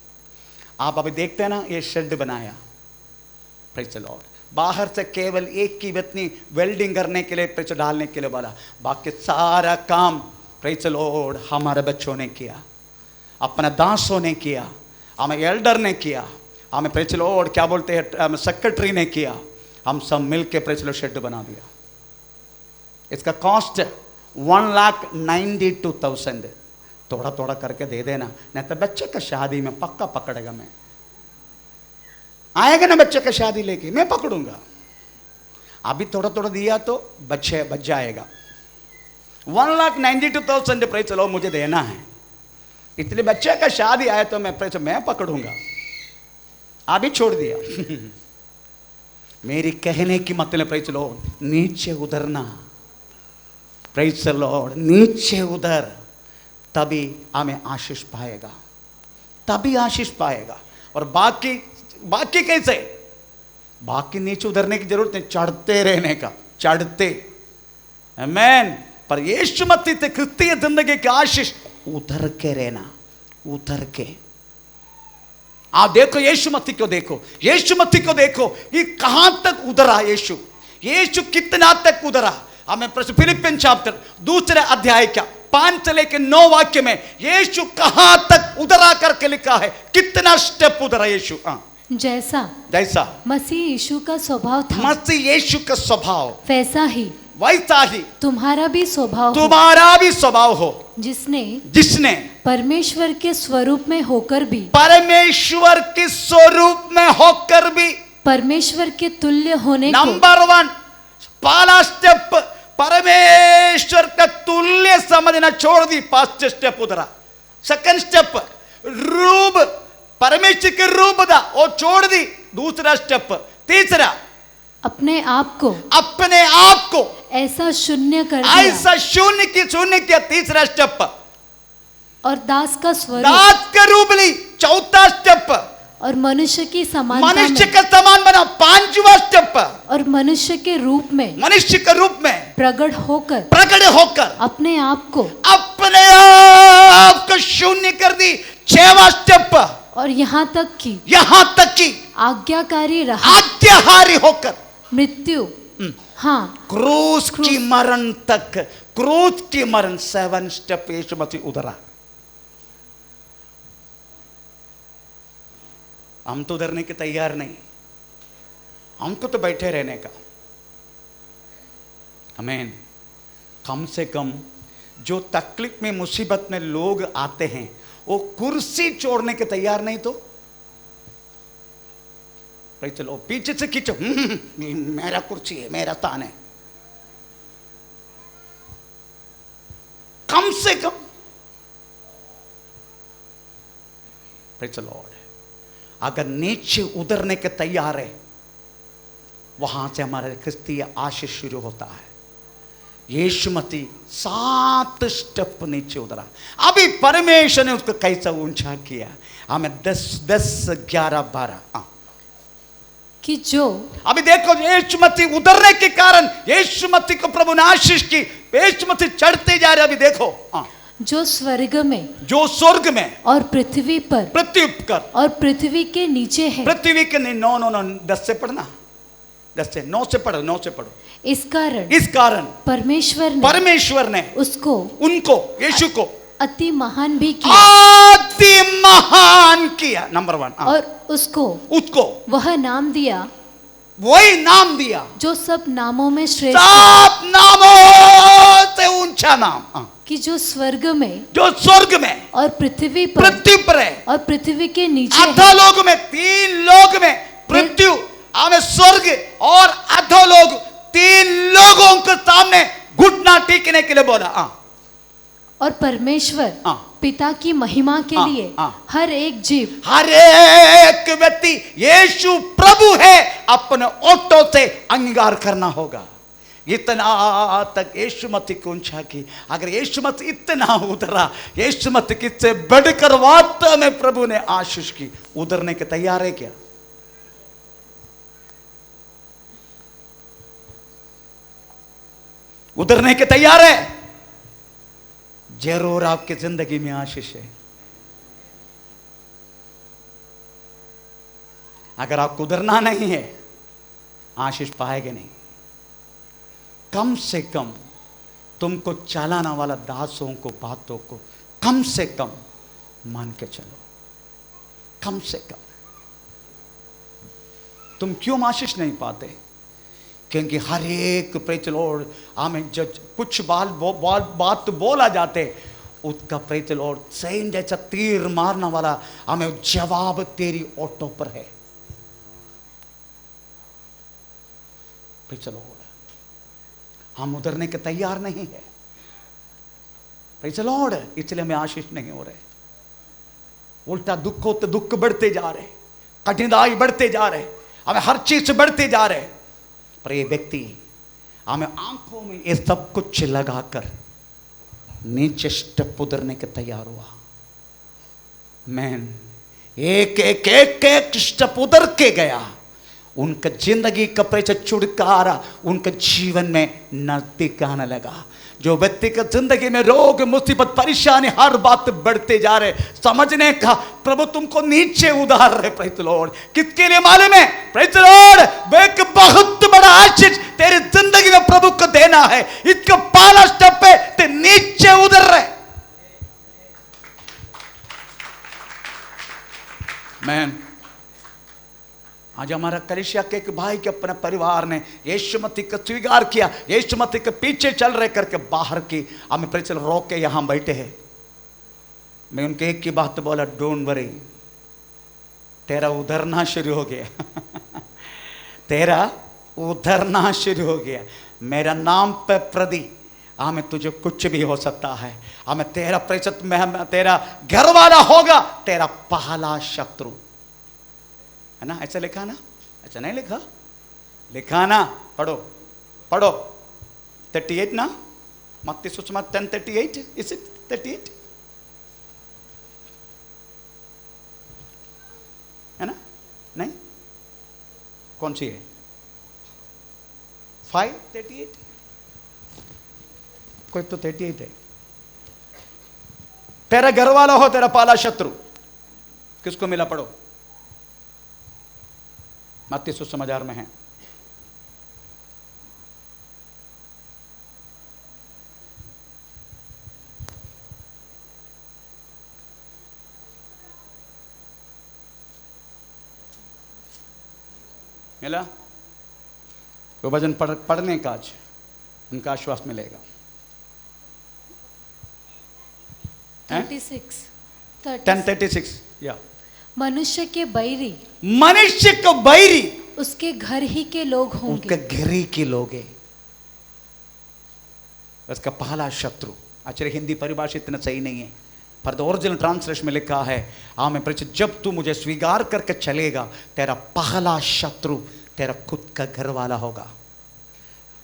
आप अभी देखते हैं ना, ये शेड बनाया, प्रेज़ द लॉर्ड। बाहर से केवल एक की इतनी वेल्डिंग करने के लिए, प्रेज़ डालने के लिए वाला, बाकी सारा काम प्रेज़ द लॉर्ड हमारे बच्चों ने किया, अपने दासों ने किया, हमें एल्डर ने किया, हमें प्रेज़ द लॉर्ड क्या बोलते हैं सेक्रेटरी ने किया। हम सब मिलके प्रेज़ द लॉर्ड शेड बना दिया। इसका कॉस्ट 1,92,000 थोड़ा थोड़ा करके दे देना, नहीं तो बच्चे का शादी में पक्का पकड़ेगा मैं। आएगा ना बच्चे का शादी लेके, मैं पकड़ूंगा। अभी थोड़ा थोड़ा दिया तो बच्चे बच जाएगा। 1,92,000 प्राइस चलो मुझे देना है, इतने बच्चे का शादी आया तो मैं पकड़ूंगा। अभी छोड़ दिया। मेरी कहने की मतलब प्राइस लो नीचे उतरना, प्राइस लॉर्ड नीचे उधर, तभी हमें आशीष पाएगा, तभी आशीष पाएगा। और बाकी कैसे? बाकी नीचे उतरने की जरूरत नहीं, चढ़ते रहने का, चढ़ते। आमीन। पर यीशु मसीह से क्रिस्तीय जिंदगी की आशीष उतर के रहना, उतर के। आप देखो यीशु मसीह को देखो, यीशु मसीह को देखो, ये कहां तक उतरा यीशु कितना तक उतरा। हमें फिलिपियन चैप्टर 2 अध्याय का 5 से लेकर 9 वाक्य में यीशु कहां तक उतरा करके लिखा है, कितना स्टेप उतरा यीशु। जैसा मसीह यीशु का स्वभाव था, मसीह यीशु का स्वभाव वैसा ही तुम्हारा भी स्वभाव हो, जिसने परमेश्वर के स्वरूप में होकर भी परमेश्वर के तुल्य होने नंबर 1 पहला स्टेप परमेश्वर का तुल्य समझना छोड़ दी, 5 स्टेप उधरा। सेकंड स्टेप रूप, परमेश्वर के रूप था वो छोड़ दी, दूसरा स्टेप। तीसरा अपने आप को ऐसा शून्य कर दिया, ऐसा शून्य किया, तीसरा स्टेप। और दास का रूप ली, चौथा स्टेप। और मनुष्य का समान बना, 5वां स्टेप। और मनुष्य के रूप में प्रकट होकर अपने आप को शून्य कर दी, 6वां स्टेप। और यहाँ तक कि आज्ञाकारी होकर मृत्यु, क्रूस की मरण तक, क्रूस की मरण 7 स्टेप यीशु मसीह उतरा। हम तो उतरने के तैयार नहीं, हमको तो बैठे रहने का। आमीन। कम से कम जो तकलीफ में मुसीबत में लोग आते हैं वो कुर्सी छोड़ने के तैयार नहीं तो भाई चलो पीछे से खींचो, मेरा कुर्सी है, मेरा स्थान है। कम से कम भाई चलो, अगर नीचे उतरने के तैयार है, वहां से हमारे क्रिस्तीय आशीष शुरू होता है। यीशु मसीह 7 स्टेप नीचे उतरा। अभी परमेश्वर ने उसको कैसा ऊंचा किया, हमें 10, 11, 12 कि जो अभी देखो यीशु मसीह उतरने के कारण यीशु मसीह को प्रभु ने आशीष की, यीशु मसीह चढ़ते जा रहे। अभी देखो जो स्वर्ग में और पृथ्वी पर और पृथ्वी के नीचे है। पृथ्वी के नहीं, नो 10 से पढ़ना, 10 से 9 से पढ़ो, 9 से पढ़ो। इस कारण परमेश्वर ने उनको यीशु को अति महान भी किया, नंबर 1। और उसको वही नाम दिया जो सब नामों में श्रेष्ठ, सब नामों से ऊंचा नाम, कि जो स्वर्ग में और पृथ्वी पर है, और पृथ्वी के नीचे अधोलोक में, 3 लोग में, पृथ्वी हमें स्वर्ग और अधोलोक, 3 लोगों के सामने घुटना टेकने के लिए बोला। और परमेश्वर पिता की महिमा के लिए हर एक जीव, हर एक व्यक्ति यीशु प्रभु है अपने ओठों से अंगीकार करना होगा। इतना तक यीशु मसीह को ऊंचा की। अगर यीशु मसीह इतना उतरा, यीशु मसीह किससे बढ़कर वास्तव में प्रभु ने आशीष की, उतरने के तैयार है क्या? उतरने के तैयार है? जरूर आपकी जिंदगी में आशीष है। अगर आपको उतरना नहीं है, आशीष पाएंगे नहीं। कम से कम तुमको चलाना वाला दासों को, बातों को कम से कम मान के चलो। कम से कम। तुम क्यों आशीष नहीं पाते? क्योंकि हर एक प्रेज लॉर्ड हमें जब कुछ बात बोला जाते, उसका प्रेज लॉर्ड सैन जैसा तीर मारने वाला हमें जवाब तेरी ऑटो पर है। प्रेज लॉर्ड, हम उतरने के तैयार नहीं है। प्रेज लॉर्ड, इसलिए हमें आशीष नहीं हो रहे, उल्टा दुखों तो दुख बढ़ते जा रहे, कठिनाई बढ़ते जा रहे, हमें हर चीज से बढ़ते जा रहे। पर ये व्यक्ति हमें आंखों में ये सब कुछ लगाकर नीचे स्टेप उतरने के तैयार हुआ। मैन एक एक एक एक स्टेप उतर के गया। उनका जिंदगी का परिचय छुटकारा उनके जीवन में नजदीक आने लगा। जो व्यक्ति की जिंदगी में रोग मुसीबत परेशानी हर बात बढ़ते जा रहे, समझने का प्रभु तुमको नीचे उतार रहे। प्रेज द लॉर्ड, किसके लिए मालूम है? प्रेज द लॉर्ड, एक बहुत बड़ा आशीष तेरी जिंदगी में प्रभु को देना है। इसका पहला स्टेप पे ते नीचे उतर रहे। मैन, आज हमारा कलिसिया के एक भाई के अपने परिवार ने यीशु मसीह को स्वीकार किया, यीशु मसीह के पीछे चल रहे करके बाहर की हमें प्रेचल रोक के यहां बैठे हैं। मैं उनके एक की बात बोला, डोंट वरी, तेरा उधरना शुरू हो गया तेरा उधरना शुरू हो गया। मेरा नाम पे प्रदी हमें तुझे कुछ भी हो सकता है। हमें तेरा प्रतिशत में तेरा घर वाला होगा तेरा पहला शत्रु, है ना? ऐसा लिखा ना? ऐसा नहीं लिखा? लिखा ना? पढ़ो पढ़ो 38 ना, मत्ती सुसमाचार 10:38, इज इट 38? है ना? नहीं, कौन सी है? 5:38? कोई तो 38 है। तेरा घर वाला हो तेरा पहला शत्रु। किसको मिला? पढ़ो, मत्ती सुसमाचार में है। मिला? वो वचन पढ़ने का आज उनका आश्वास मिलेगा। 10:36 या मनुष्य के बैरी, मनुष्य को बैरी उसके घर ही के लोग होंगे। उनके घर ही के लोग हैं, उसका पहला शत्रु। एक्चुअली हिंदी परिभाषा इतना सही नहीं है, पर द ओरिजिनल ट्रांसलेशन में लिखा है, हाँ मैं परिचय, जब तू मुझे स्वीकार करके चलेगा तेरा पहला शत्रु तेरा खुद का घर वाला होगा।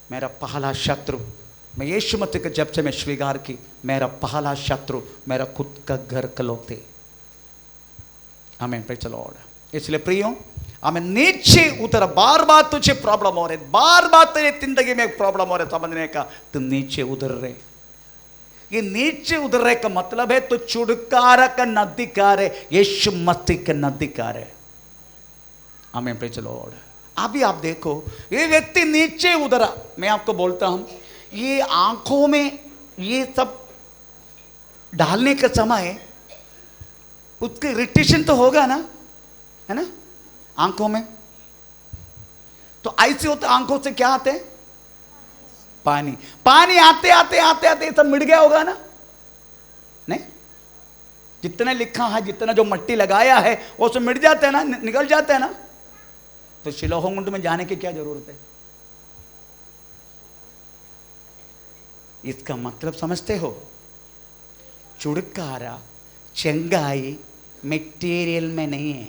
मेरा पहला शत्रु, मैं यीशु मसीह के जब से मैं स्वीकार की, मेरा पहला शत्रु मेरा खुद का घर के लोग थे। आमीन, प्रेज़ द लॉर्ड। इसलिए प्रियो, हमें नीचे उतर, बार बार तुझे प्रॉब्लम हो रहे, बार बार तेरे जिंदगी में प्रॉब्लम हो रहे, समझने का तुम नीचे उतर रहे। ये नीचे उतर रहे का मतलब है तो छुटकारा का नजदीकार है, यीशु मसीह के नजदीकार है। आमीन, प्रेज़ द लॉर्ड। अभी आप देखो, ये व्यक्ति नीचे उतरा। मैं आपको बोलता हूं, ये आंखों में ये सब डालने का समय उसके इरिटेशन तो होगा ना, है ना? आंखों में तो ऐसे होता, आंखों से क्या आते हैं? पानी। पानी आते आते आते आते सब मिट गया होगा ना? नहीं, जितना लिखा है, जितना जो मट्टी लगाया है वो सब मिट जाता है ना, निकल जाता है ना। तो शिलोह में जाने की क्या जरूरत है? इसका मतलब समझते हो? छुटकारा चंगाई मटेरियल में नहीं है।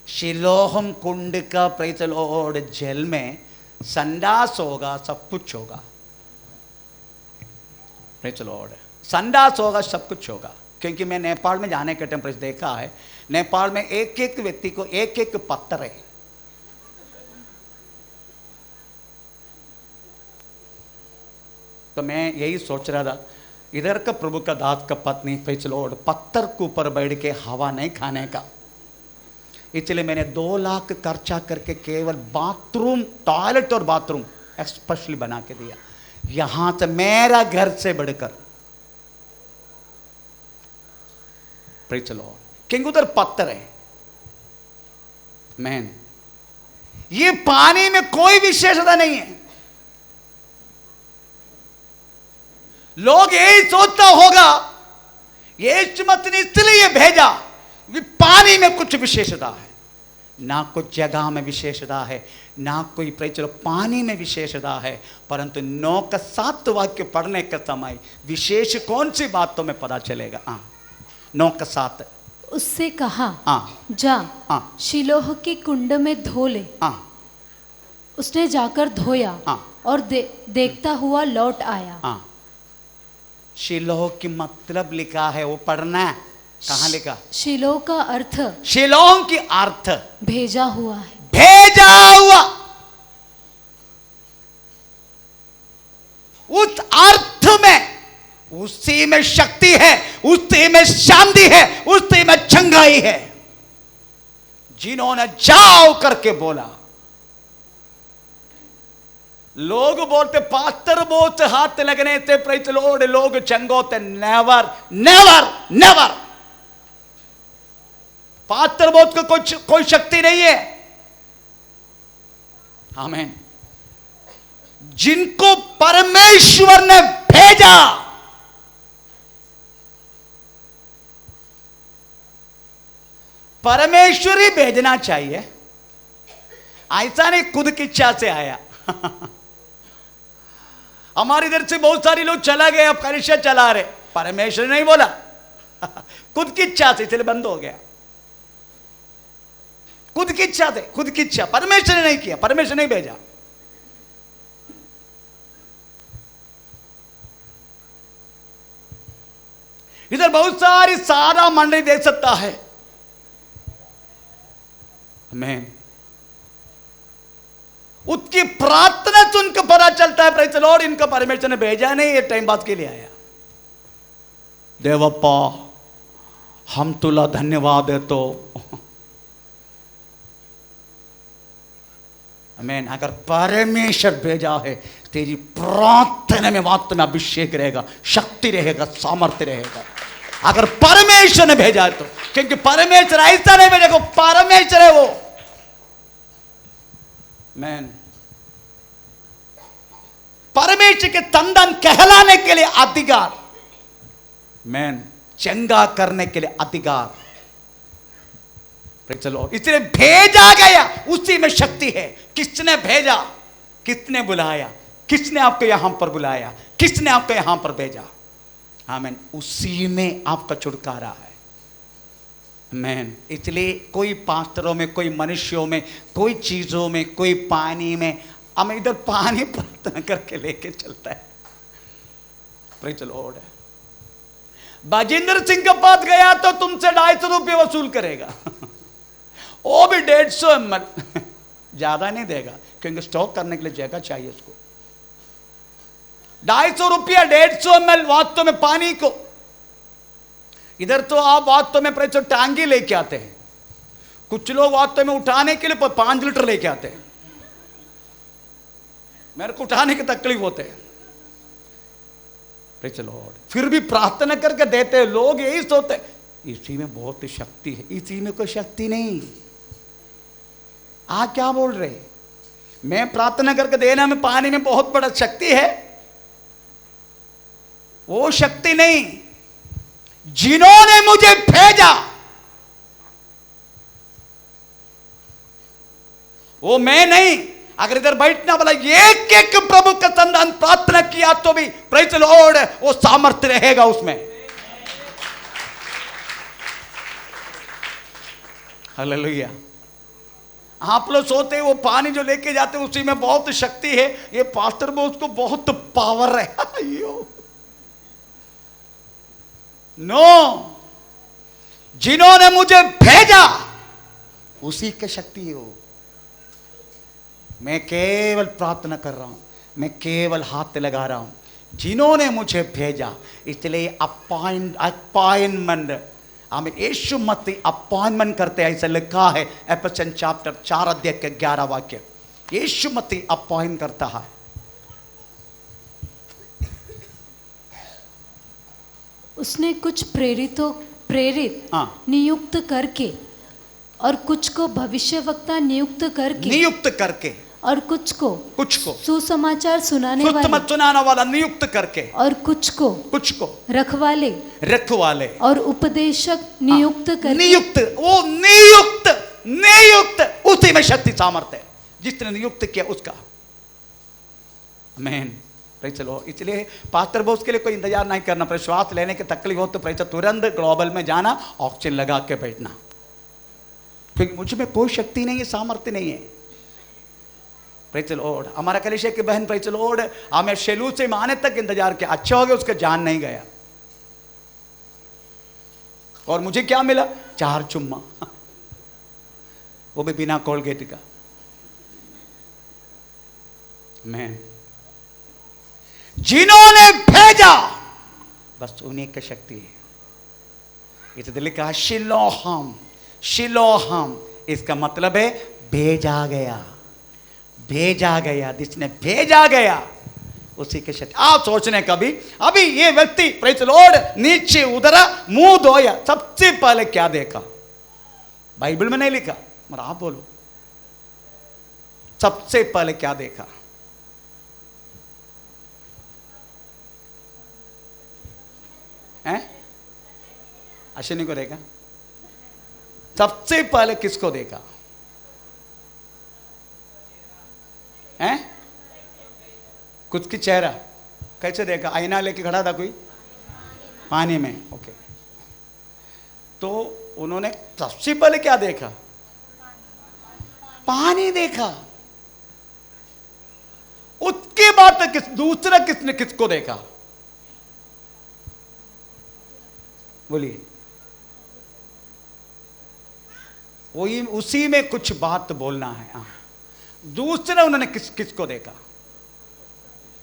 शिलोहम कुंड का प्रेज़ द लॉर्ड जल में संडास होगा, सब कुछ होगा। प्रेज़ द लॉर्ड, संडास होगा, सब कुछ होगा। क्योंकि मैं नेपाल में जाने के टाइम देखा है, नेपाल में एक एक व्यक्ति को एक एक पत्थर है। तो मैं यही सोच रहा था, इधर का प्रभु का दास का पत्नी प्रेज़ द लॉर्ड पत्थर के ऊपर बैठ के हवा नहीं खाने का, इसलिए मैंने 2 लाख खर्चा करके केवल बाथरूम, टॉयलेट और बाथरूम स्पेशली बना के दिया। यहां से मेरा घर से बढ़कर, प्रेज़ द लॉर्ड, क्योंकि उधर पत्थर है। मैन, ये पानी में कोई विशेषता नहीं है। लोग यही सोचता होगा यीशु मसीह ने इसलिए भेजा, पानी में कुछ विशेषता है, ना कुछ जगह में विशेषता है, ना कोई चलो पानी में विशेषता है, परंतु 9 का 7 वाक्य पढ़ने के समय विशेष कौन सी बातों में पता चलेगा। 9 का 7, उससे कहा जा शिलोह के कुंड में धो ले। उसने जाकर धोया और देखता हुआ लौट आया। शिलोह की मतलब लिखा है, वो पढ़ना है, कहाँ लिखा? शिलोह का अर्थ, शिलोह की अर्थ भेजा हुआ है, भेजा हुआ। उस अर्थ में, उसी में शक्ति है, उसी में शांति है, उसी में चंगाई है। जिन्होंने जाओ करके बोला, लोग बोलते पास्टर बोलते हाथ लगने से प्रेज लॉर्ड लोग चंगोते, नेवर नेवर नेवर। पास्टर बोल को कोई शक्ति नहीं है। आमीन। जिनको परमेश्वर ने भेजा, परमेश्वर ही भेजना चाहिए, ऐसा नहीं खुद की इच्छा से आया। हमारी इधर से बहुत सारे लोग चला गए, अब कलिसिया चला रहे, परमेश्वर नहीं बोला, खुद की इच्छा से, इसलिए बंद हो गया। खुद की इच्छा से, खुद की इच्छा, परमेश्वर ने नहीं किया, परमेश्वर नहीं भेजा। इधर बहुत सारी सारा मंडली देख सकता है। आमीन। उसकी प्रार्थना से उनको पता चलता है प्रेज़ द लॉर्ड, इनका परमेश्वर ने भेजा नहीं, ये टाइम पास के लिए आया। देवप्पा हम तुला धन्यवाद देतो। आमीन। अगर परमेश्वर भेजा है, तेरी प्रार्थना में वास्तव में अभिषेक रहेगा, शक्ति रहेगा, सामर्थ्य रहेगा। अगर परमेश्वर ने भेजा है तो, क्योंकि परमेश्वर ऐसा नहीं भेजेगा, परमेश्वर है वो। मैन परमेश्वर के तंदन कहलाने के लिए अधिकार, मैन चंगा करने के लिए अधिकार। चलो इसलिए भेजा गया, उसी में शक्ति है। किसने भेजा, किसने बुलाया, किसने आपको यहां पर बुलाया, किसने आपको यहां पर भेजा। आमीन। उसी में आपका छुटकारा है। आमीन। इसलिए कोई पास्टरों में, कोई मनुष्यों में, कोई चीजों में, कोई पानी में, हम इधर पानी प्रार्थना करके लेके चलता है। Praise the Lord. Bajinder Singh के पास गया तो तुमसे 250 रुपये वसूल करेगा, वो भी 150 ml, ज्यादा नहीं देगा, क्योंकि स्टॉक करने के लिए जगह चाहिए उसको। 250 रुपया 150 ml वास्तव में पानी को। इधर तो आप वास्तव में प्रेज़ टांगी लेके आते हैं, कुछ लोग वास्तव में उठाने के लिए 5 लीटर लेके आते हैं। मेरे को उठाने की तकलीफ होते हैं। Praise the Lord. फिर भी प्रार्थना करके देते हैं। लोग यही सोचते इसी में बहुत शक्ति है, इसी में कोई शक्ति नहीं। आप क्या बोल रहे? मैं प्रार्थना करके देना में पानी में बहुत बड़ा शक्ति है, वो शक्ति नहीं। जिन्होंने मुझे भेजा वो मैं नहीं। अगर इधर बैठना वाला एक एक प्रभु का संधान प्रार्थना किया तो भी प्रेज़ द लॉर्ड वो सामर्थ्य रहेगा उसमें। हालेलुया। आप लोग सोते वो पानी जो लेके जाते उसी में बहुत शक्ति है, ये पास्टर में उसको बहुत पावर है। नो, जिन्होंने मुझे भेजा उसी की शक्ति है वो। मैं केवल प्रार्थना कर रहा हूं, मैं केवल हाथ लगा रहा हूं। जिन्होंने मुझे भेजा, इसलिए अपॉइंटमेंट, हमें यीशु मसीह अपॉइंटमेंट करते हैं, ऐसा लिखा है एफेसियन चैप्टर 4 अध्याय के 11 वाक्य। यीशु मसीह अपॉइंट करता है। उसने कुछ प्रेरित नियुक्त करके और कुछ को भविष्यवक्ता नियुक्त करके और कुछ को सुसमाचार सुनाने वाला नियुक्त करके, और कुछ को रखवाले और उपदेशक नियुक्त करके। वो नियुक्त उसी में शक्ति सामर्थ्य है, जिसने नियुक्त किया उसका। आमीन, प्रेज़ द लॉर्ड। इसलिए पास्टर बोस के लिए कोई इंतजार नहीं करना पड़े। श्वास लेने की तकलीफ हो तो प्रेज़ तुरंत ग्लोबल में जाना, ऑक्सीजन लगा के बैठना, क्योंकि मुझ में कोई शक्ति नहीं है, सामर्थ्य नहीं है। Praise the Lord. हमारा कलीसिया की बहन प्रेज़ द लॉर्ड हमें शेलू से आने तक इंतजार किया, अच्छा हो गया उसका जान नहीं गया। और मुझे क्या मिला? 4 चुम्मा, वो भी बिना कोलगेट का। मैं जिन्होंने भेजा बस उन्हीं की शक्ति है। इसलिए लिखा शिलोहाम, इसका मतलब है भेजा गया, जिसने भेजा गया उसी के शक्ति। आप सोचने कभी अभी ये व्यक्ति प्रेज़ द लॉर्ड नीचे उतरा, मुंह धोया, सबसे पहले क्या देखा? बाइबल में नहीं लिखा, मगर आप बोलो सबसे पहले क्या देखा? हैं? अश्विनी को देखा? सबसे पहले किसको देखा? हैं? खुद की चेहरा कैसे देखा? आईना लेके खड़ा था कोई पानी में, ओके। तो उन्होंने सबसे पहले क्या देखा? पानी देखा। उसके बाद दूसरा किसने किसको देखा? बोलिए। वही उसी में कुछ बात बोलना है। हाँ, दूसरा उन्होंने किसको देखा?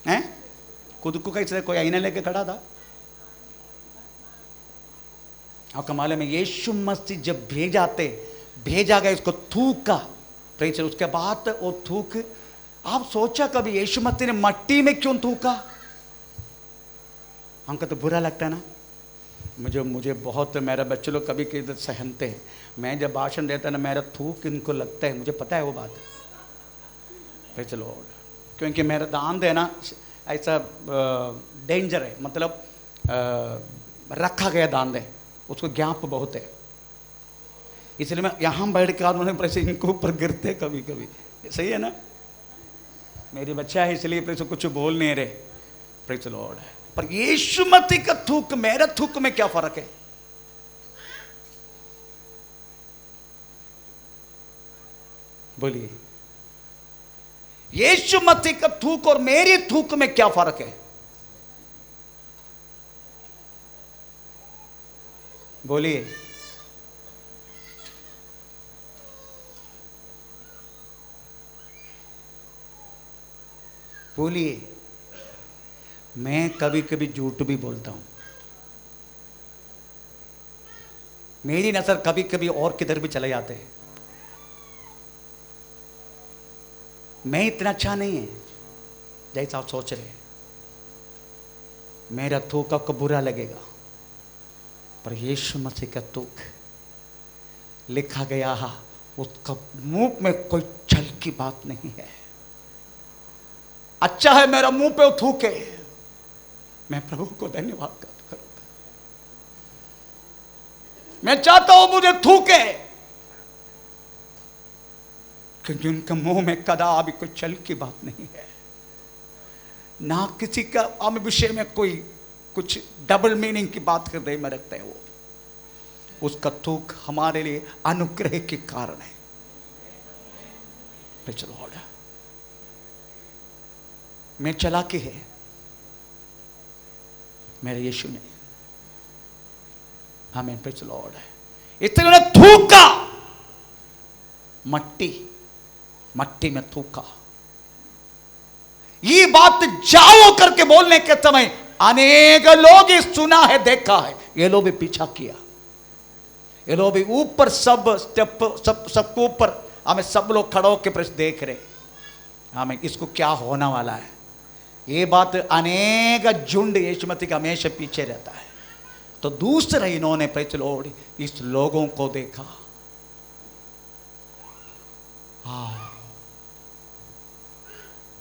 हैं? खुद को कैसे? कोई आईना लेके खड़ा था। आपका मालूम है यीशु मसीह जब भेजा गया, इसको थूका, प्रेज़, उसके बाद वो थूक। आप सोचा कभी यीशु मसीह ने मट्टी में क्यों थूका? हमको तो बुरा लगता है ना। मुझे बहुत, मेरे बच्चे लोग कभी कभी सहनते हैं, मैं जब भाषण देता ना मेरा थूक इनको लगता है, मुझे पता है वो बात। Praise the Lord. क्योंकि मेरा दान देना ऐसा डेंजर है, मतलब रखा गया दान दे, उसको ज्ञाप बहुत है। इसलिए मैं यहाँ बैठ के उन्होंने प्रेस इनको ऊपर गिरते कभी कभी, सही है ना? मेरी बच्चा है इसलिए प्रेस कुछ बोल नहीं रहे। Praise the Lord. पर यीशु मसीह का थूक मेरा थूक में क्या फर्क है? बोलिए। यीशु मसीह का थूक और मेरी थूक में क्या फर्क है? बोलिए। बोलिए। मैं कभी कभी झूठ भी बोलता हूं, मेरी नजर कभी कभी और किधर भी चले जाते हैं। मैं इतना अच्छा नहीं है जैसा आप सोच रहे हैं। मेरा थूक आपको बुरा लगेगा, पर यीशु मसीह का थूक लिखा गया है, उसका मुंह में कोई छल की बात नहीं है। अच्छा है मेरा मुंह पे वो थूके, मैं प्रभु को धन्यवाद करूंगा। मैं चाहता हूं मुझे थूके, क्योंकि उनका मुंह में कदापि कोई छल की बात नहीं है, ना किसी का हम विषय में कोई कुछ डबल मीनिंग की बात कर दे में रखता है। वो उसका थूक हमारे लिए अनुग्रह के कारण है। चलो मैं चालाकी है मेरे यीशु ने, हमें प्रेज़ द लॉर्ड है। इसलिए उन्हें थूका, मट्टी में थूका। ये बात जाओ करके बोलने के समय अनेक लोग ही सुना है, देखा है, ये लोग भी पीछा किया, ये लोग भी ऊपर सब स्टेप सबको ऊपर हमें सब लोग खड़े होकर प्रश्न देख रहे हमें इसको क्या होना वाला है। ये बात अनेक झुंड यीशु मसीह का हमेशा पीछे रहता है। तो दूसरा इन्होंने प्रेज़ द लॉर्ड इस लोगों को देखा।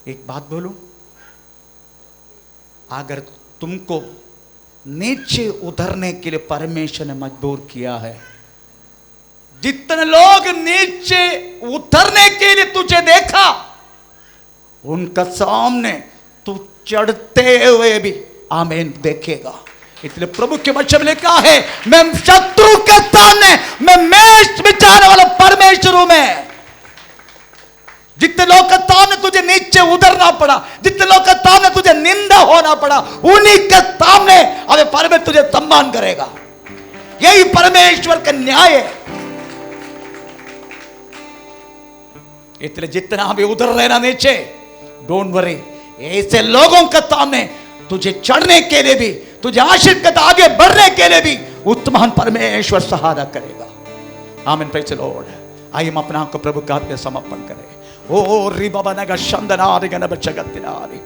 एक बात बोलूं, अगर तुमको नीचे उतरने के लिए परमेश्वर ने मजबूर किया है, जितने लोग नीचे उतरने के लिए तुझे देखा, उनका सामने तू चढ़ते हुए भी आमीन देखेगा। इसलिए प्रभु के वचन में लिखा है, मैं शत्रु के सामने मैं मेष बिछाने वाला परमेश्वर हूं। मैं जितने लोग के सामने तुझे नीचे उतरना पड़ा, जितने लोग के सामने तुझे निंदा होना पड़ा, उन्हीं के सामने अबे परमेश्वर तुझे सम्मान करेगा। यही परमेश्वर का न्याय है। इसलिए जितना अभी उतर रहना नीचे, डोंट वरी, ऐसे लोगों के सामने तुझे चढ़ने के लिए भी, तुझे आशीर्वाद आगे बढ़ने के लिए भी उत्तम परमेश्वर सहारा करेगा। आमीन, प्रेज़ द लॉर्ड। आइए हम अपना को प्रभु के हाथ में समर्पण करें। ओ री बाबा नगर शंदनारी गन बचगतिनारी